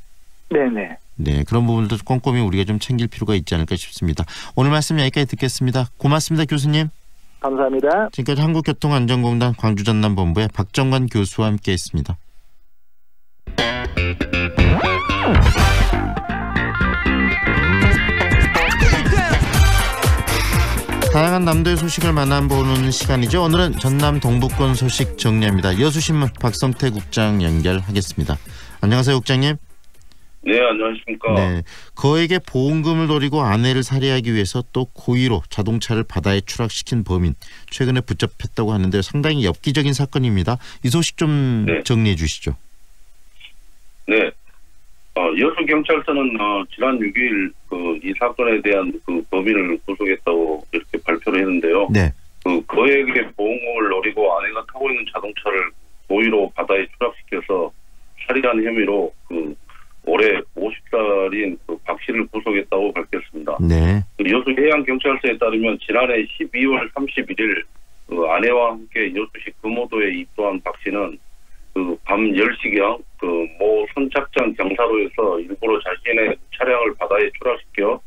네네. 네, 그런 부분도 꼼꼼히 우리가 좀 챙길 필요가 있지 않을까 싶습니다. 오늘 말씀 여기까지 듣겠습니다. 고맙습니다, 교수님. 감사합니다. 지금까지 한국교통안전공단 광주전남본부의 박정관 교수와 함께했습니다. 다양한 남도의 소식을 만나보는 시간이죠. 오늘은 전남 동부권 소식 정리합니다. 여수신문 박성태 국장 연결하겠습니다. 안녕하세요, 국장님. 네, 안녕하십니까. 네, 거액의 보험금을 노리고 아내를 살해하기 위해서 또 고의로 자동차를 바다에 추락시킨 범인 최근에 붙잡혔다고 하는데 상당히 엽기적인 사건입니다. 이 소식 좀 정리해 주시죠. 네, 여수경찰서는 지난 6일 이 사건에 대한 그 범인을 구속했다고 이렇게 발표를 했는데요. 네. 거액의 보험금을 노리고 아내가 타고 있는 자동차를 고의로 바다에 추락시켜서 살해한 혐의로 올해 50살인 박 씨를 구속했다고 밝혔습니다. 네. 여수해양경찰서에 따르면 지난해 12월 31일 아내와 함께 여수시 금오도에 입도한 박 씨는 밤 10시경 모 선착장 경사로에서 일부러 자신의 차량을 바다에 추락시켜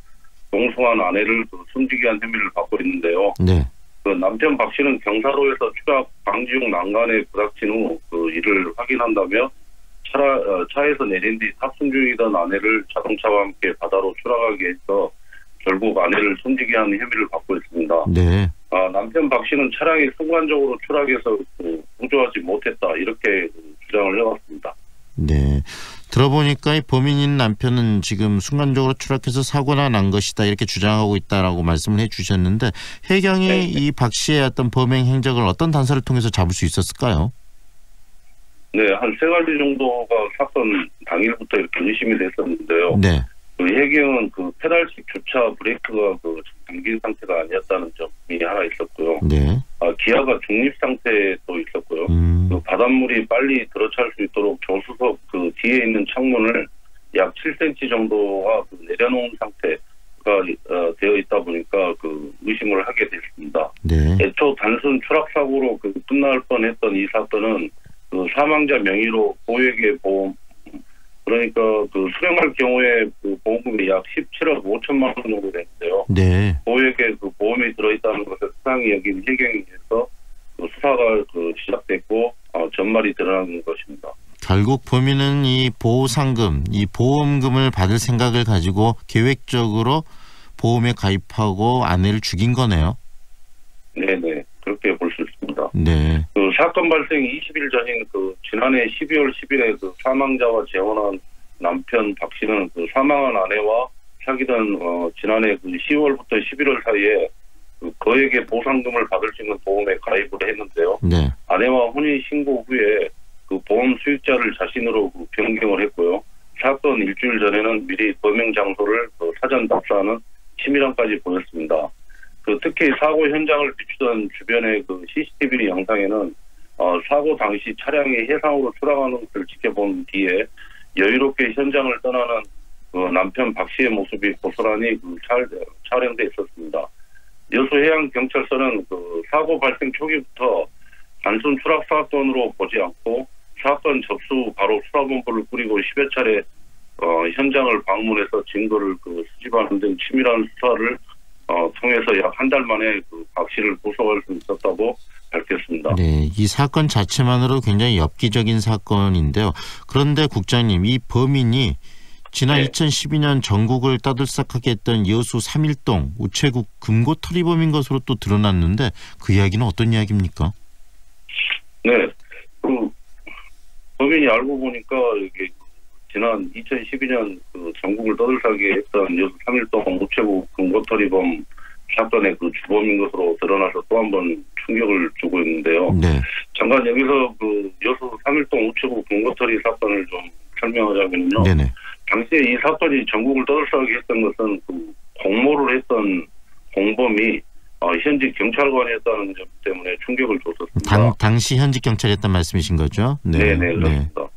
동승한 아내를 숨지게 한 혐의를 받고 있는데요. 네. 남편 박 씨는 경사로에서 추락 방지용 난간에 부닥친 후 이를 확인한다며 차에서 내린 뒤 탑승 중이던 아내를 자동차와 함께 바다로 추락하게 해서 결국 아내를 숨지게 하는 혐의를 받고 있습니다. 네. 남편 박 씨는 차량이 순간적으로 추락해서 구조하지 못했다 이렇게 주장을 해왔습니다. 네. 들어보니까 이 범인인 남편은 지금 순간적으로 추락해서 사고가 난 것이다 이렇게 주장하고 있다라고 말씀을 해주셨는데 해경이 이 박 씨의 어떤 범행 행적을 어떤 단서를 통해서 잡을 수 있었을까요? 네, 한 3가지 정도가 사건 당일부터 이렇게 의심이 됐었는데요. 네. 해경은 페달식 주차 브레이크가 잠긴 상태가 아니었다는 점이 하나 있었고요. 네. 기아가 중립 상태도 있었고요. 바닷물이 빨리 들어찰 수 있도록 조수석 뒤에 있는 창문을 약 7cm 정도가 내려놓은 상태가 되어 있다 보니까 의심을 하게 됐습니다. 네. 애초 단순 추락 사고로 끝날 뻔했던 이 사건은 사망자 명의로 고액의 보험, 그러니까 수령할 경우에 보험금이 약 17억 5천만 원 정도 되는데요. 네. 고액의 보험이 들어있다는 것을 수상히 여긴 해경에 의해서 수사가 시작됐고 전말이 드러난 것입니다. 결국 범인은 이 보상금, 이 보험금을 받을 생각을 가지고 계획적으로 보험에 가입하고 아내를 죽인 거네요. 네네, 그렇게 볼 수 있습니다. 네. 사건 발생 20일 전인 지난해 12월 10일에 사망자와 재혼한 남편 박 씨는 사망한 아내와 사귀던 지난해 10월부터 11월 사이에 거액의 보상금을 받을 수 있는 보험에 가입을 했는데요. 네. 아내와 혼인 신고 후에 보험 수익자를 자신으로 변경을 했고요. 사건 일주일 전에는 미리 범행 장소를 사전 답사하는 치밀함까지 보였습니다. 특히 사고 현장을 비추던 주변의 CCTV 영상에는 사고 당시 차량이 해상으로 추락하는 것을 지켜본 뒤에 여유롭게 현장을 떠나는 남편 박 씨의 모습이 고스란히 촬영돼 있었습니다. 여수해양경찰서는 그 사고 발생 초기부터 단순 추락 사건으로 보지 않고 사건 접수 바로 수사본부를 꾸리고 10여 차례 현장을 방문해서 증거를 그 수집하는 등 치밀한 수사를 통해서 약 한 달 만에 그 박 씨를 구속할 수 있었다고 밝혔습니다. 네, 이 사건 자체만으로 굉장히 엽기적인 사건인데요. 그런데 국장님, 이 범인이 지난 2012년 전국을 따들썩하게 했던 여수 3.1동 우체국 금고털이범인 것으로 또 드러났는데 그 이야기는 어떤 이야기입니까? 네, 그 범인이 알고 보니까 이게 지난 2012년 그 전국을 떠들썩하게 했던 여수 3.1동 우체국 금고털이범 사건의 그 주범인 것으로 드러나서 또 한 번 충격을 주고 있는데요. 네. 잠깐 여기서 그 여수 3.1동 우체국 금고털이 사건을 좀 설명하자면요. 네네. 당시에 이 사건이 전국을 떠들썩하게 했던 것은 그 공모를 했던 공범이 현직 경찰관이었다는 점 때문에 충격을 줬었습니다. 당시 현직 경찰이었단 말씀이신 거죠? 네, 그렇습니다.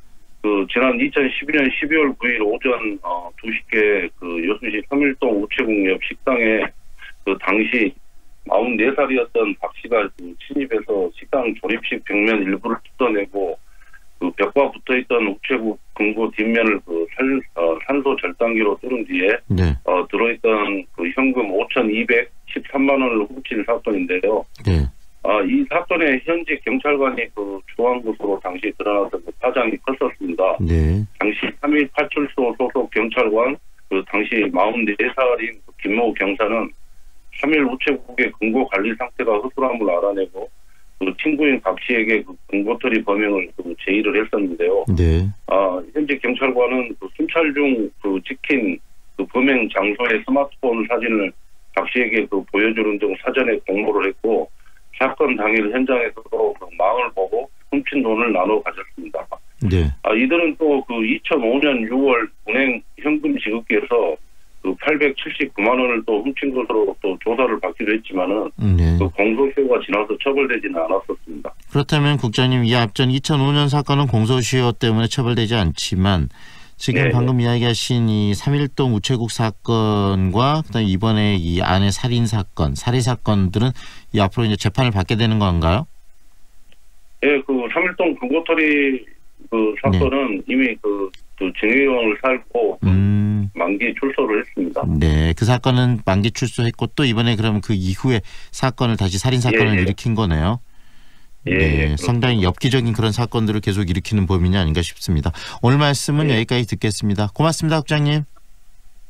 그 지난 2012년 12월 9일 오전 2시께 그 여수시 3.1동 우체국 옆 식당에 그 당시 44살이었던 박 씨가 그 침입해서 식당 조립식 벽면 일부를 뜯어내고 그 벽과 붙어있던 우체국 금고 뒷면을 그 산소 절단기로 뚫은 뒤에 들어있던 그 현금 5,213만 원을 훔친 사건인데요. 네. 이 사건의 현직 경찰관이 그 주한 것으로 당시 드러나서 그 파장이 컸었습니다. 네. 당시 3.1 파출소 소속 경찰관 그 당시 44살인 김모 경사는 3.1 우체국의 금고 관리 상태가 허술함을 알아내고 그 친구인 박 씨에게 그 금고털이 범행을 그 제의를 했었는데요. 네. 현재 경찰관은 그 순찰 중 그 찍힌 그 범행 장소의 스마트폰 사진을 박 씨에게 그 보여주는 등 사전에 공모를 했고 사건 당일 현장에서도 그 망을 보고 훔친 돈을 나눠 가졌습니다. 네. 이들은 또 그 2005년 6월 은행 현금 지급기에서 그 879만 원을 또 훔친 것으로 또 조사를 받기도 했지만은 그 공소시효가 지나서 처벌되지는 않았었습니다. 그렇다면 국장님, 이 앞전 2005년 사건은 공소시효 때문에 처벌되지 않지만 지금 방금 이야기하신 이 3.1동 우체국 사건과 그다음에 이번에 이 아내 살인 사건, 살해 사건들은 이 앞으로 이제 재판을 받게 되는 건가요? 네, 그 3.1동 금고털이 그 사건은 이미 그 징역형을 살고 만기 출소를 했습니다. 네, 그 사건은 만기 출소했고 또 이번에 그럼 그 이후에 사건을 다시 살인 사건을 일으킨 거네요. 네, 상당히 엽기적인 그런 사건들을 계속 일으키는 범인이 아닌가 싶습니다. 오늘 말씀은 여기까지 듣겠습니다. 고맙습니다, 국장님.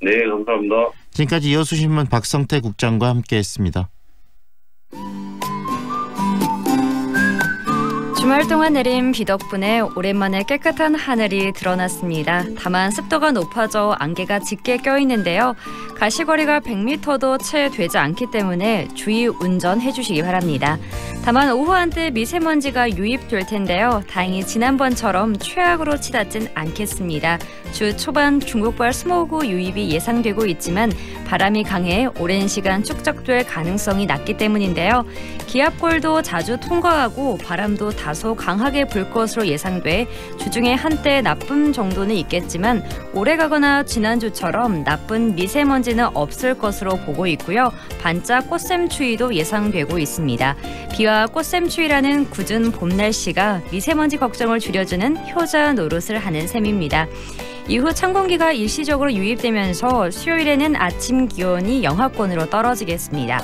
네, 감사합니다. 지금까지 여수신문 박성태 국장과 함께했습니다. 주말 동안 내린 비 덕분에 오랜만에 깨끗한 하늘이 드러났습니다. 다만 습도가 높아져 안개가 짙게 껴있는데요. 가시거리가 100m도 채 되지 않기 때문에 주의 운전해 주시기 바랍니다. 다만 오후 한때 미세먼지가 유입될 텐데요. 다행히 지난번처럼 최악으로 치닫진 않겠습니다. 주 초반 중국발 스모그 유입이 예상되고 있지만 바람이 강해 오랜 시간 축적될 가능성이 낮기 때문인데요. 기압골도 자주 통과하고 바람도 다소 강하게 불 것으로 예상돼 주중에 한때 나쁨 정도는 있겠지만 올해가거나 지난주처럼 나쁜 미세먼지는 없을 것으로 보고 있고요. 반짝 꽃샘추위도 예상되고 있습니다. 비와 꽃샘추위라는 궂은 봄 날씨가 미세먼지 걱정을 줄여주는 효자 노릇을 하는 셈입니다. 이후 찬 공기가 일시적으로 유입되면서 수요일에는 아침 기온이 영하권으로 떨어지겠습니다.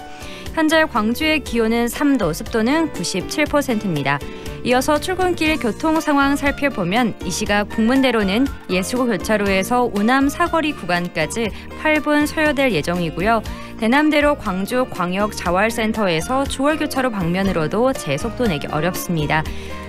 현재 광주의 기온은 3도, 습도는 97%입니다. 이어서 출근길 교통 상황 살펴보면 이 시각 북문대로는 예수고 교차로에서 우남 사거리 구간까지 8분 소요될 예정이고요. 대남대로 광주 광역자활센터에서 주월교차로 방면으로도 제속도 내기 어렵습니다.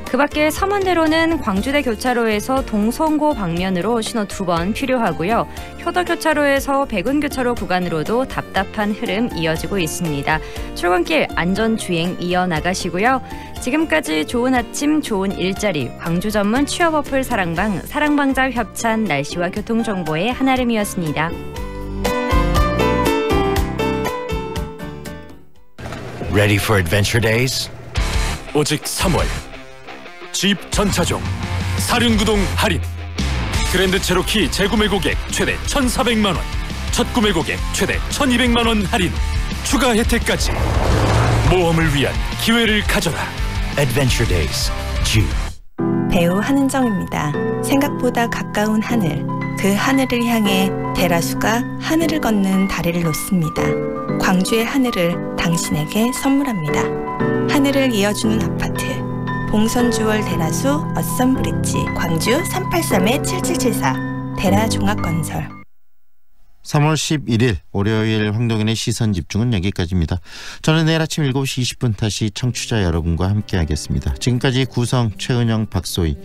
그 밖에 서문대로는 광주대 교차로에서 동성고 방면으로 신호 2번 필요하고요. 효덕교차로에서 백운교차로 구간으로도 답답한 흐름 이어지고 있습니다. 출근길 안전주행 이어나가시고요. 지금까지 좋은 아침 좋은 일자리 광주 전문 취업 어플 사랑방자 협찬 날씨와 교통정보의 한아름이었습니다. Ready for adventure days? 오직 3월 집 전차종 사륜구동 할인 그랜드 체로키 재구매 고객 최대 1,400만 원 첫 구매 고객 최대 1,200만 원 할인 추가 혜택까지. 모험을 위한 기회를 가져라. Adventure Days. Jeep. 배우 한은정입니다. 생각보다 가까운 하늘. 그 하늘을 향해 대라수가 하늘을 걷는 다리를 놓습니다. 광주의 하늘을 당신에게 선물합니다. 하늘을 이어주는 아파트. 봉선주월 대라수 어썸브릿지 광주 383-7774 대라종합건설. 3월 11일 월요일 황동현의 시선집중은 여기까지입니다. 저는 내일 아침 7시 20분 다시 청취자 여러분과 함께하겠습니다. 지금까지 구성 최은영, 박소희,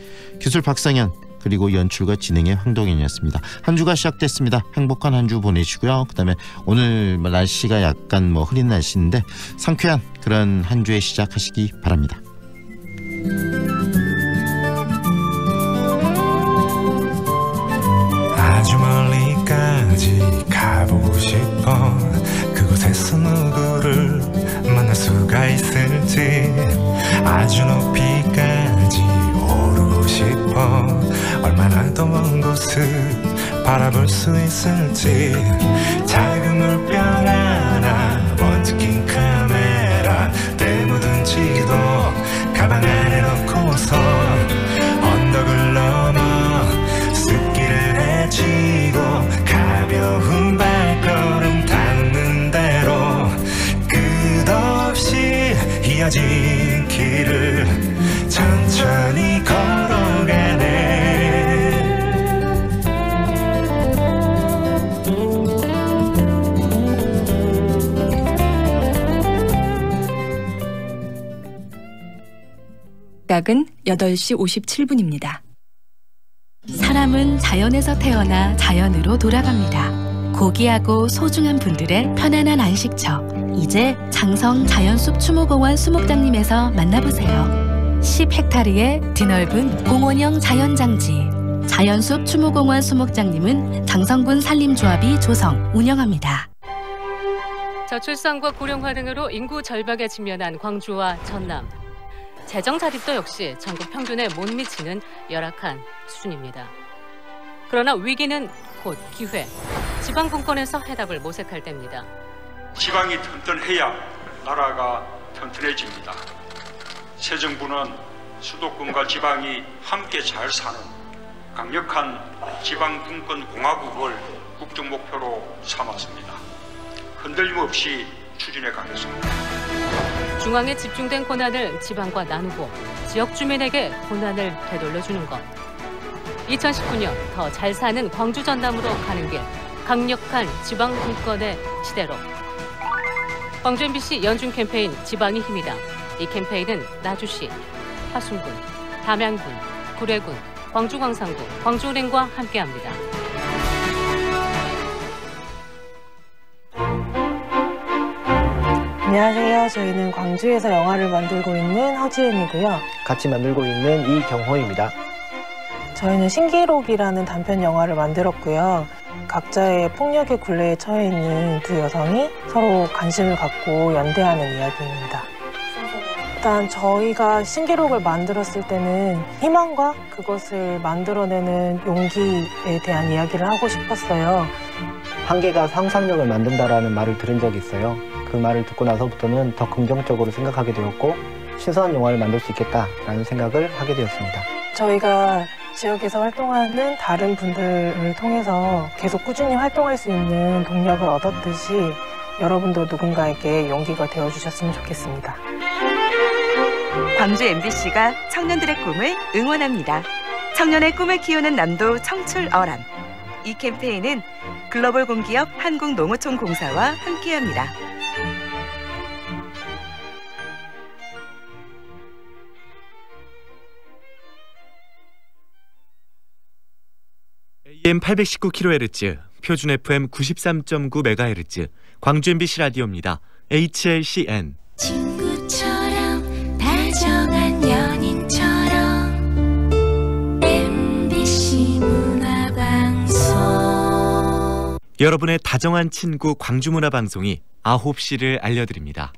기술 박상현, 그리고 연출과 진행의 황동현이었습니다. 한 주가 시작됐습니다. 행복한 한 주 보내시고요. 그다음에 오늘 날씨가 약간 흐린 날씨인데 상쾌한 그런 한 주의 시작하시기 바랍니다. 아주 멀리까지 가보고 싶어. 그곳에서 누구를 만날 수가 있을지. 아주 높이까지 오르고 싶어. 얼마나 더 먼 곳을 바라볼 수 있을지. 작은 물병 하나, 먼지 낀 카메라, 때 묻은 지도 가방 안에 넣고서 언덕을 넘어 숲길을 헤치고 가벼운 발걸음 닿는 대로 끝없이 이어진 길을 천천히 걸어가네. 시각은 8시 57분입니다. 사람은 자연에서 태어나 자연으로 돌아갑니다. 고귀하고 소중한 분들의 편안한 안식처. 이제 장성 자연숲 추모공원 수목장님에서 만나보세요. 10헥타르의 드넓은 공원형 자연장지. 자연숲 추모공원 수목장님은 장성군 산림조합이 조성, 운영합니다. 저출산과 고령화 등으로 인구 절벽에 직면한 광주와 전남. 재정 자립도 역시 전국 평균에 못 미치는 열악한 수준입니다. 그러나 위기는 곧 기회. 지방 분권에서 해답을 모색할 때입니다. 지방이 튼튼해야 나라가 튼튼해집니다. 새 정부는 수도권과 지방이 함께 잘 사는 강력한 지방 분권 공화국을 국정 목표로 삼았습니다. 흔들림 없이 추진해 가겠습니다. 중앙에 집중된 권한을 지방과 나누고 지역 주민에게 권한을 되돌려주는 것. 2019년 더 잘 사는 광주 전남으로 가는 길. 강력한 지방 분권의 시대로. 광주 MBC 연중 캠페인 지방이 힘이다. 이 캠페인은 나주시, 화순군, 담양군, 구례군, 광주광산구, 광주은행과 함께합니다. 안녕하세요. 저희는 광주에서 영화를 만들고 있는 허지은이고요. 같이 만들고 있는 이경호입니다. 저희는 신기록이라는 단편 영화를 만들었고요. 각자의 폭력의 굴레에 처해 있는 두 여성이 서로 관심을 갖고 연대하는 이야기입니다. 일단 저희가 신기록을 만들었을 때는 희망과 그것을 만들어내는 용기에 대한 이야기를 하고 싶었어요. 한계가 상상력을 만든다라는 말을 들은 적이 있어요. 그 말을 듣고 나서부터는 더 긍정적으로 생각하게 되었고 신선한 영화를 만들 수 있겠다라는 생각을 하게 되었습니다. 저희가 지역에서 활동하는 다른 분들을 통해서 계속 꾸준히 활동할 수 있는 동력을 얻었듯이 여러분도 누군가에게 용기가 되어주셨으면 좋겠습니다. 광주 MBC가 청년들의 꿈을 응원합니다. 청년의 꿈을 키우는 남도 청출어람. 이 캠페인은 글로벌 공기업 한국농어촌공사와 함께합니다. AM 819kHz, 표준 FM 93.9MHz, 광주 MBC 라디오입니다. HLCN. 친구처럼 다정한 연인처럼 MBC 문화방송. 여러분의 다정한 친구 광주문화방송이 9시를 알려드립니다.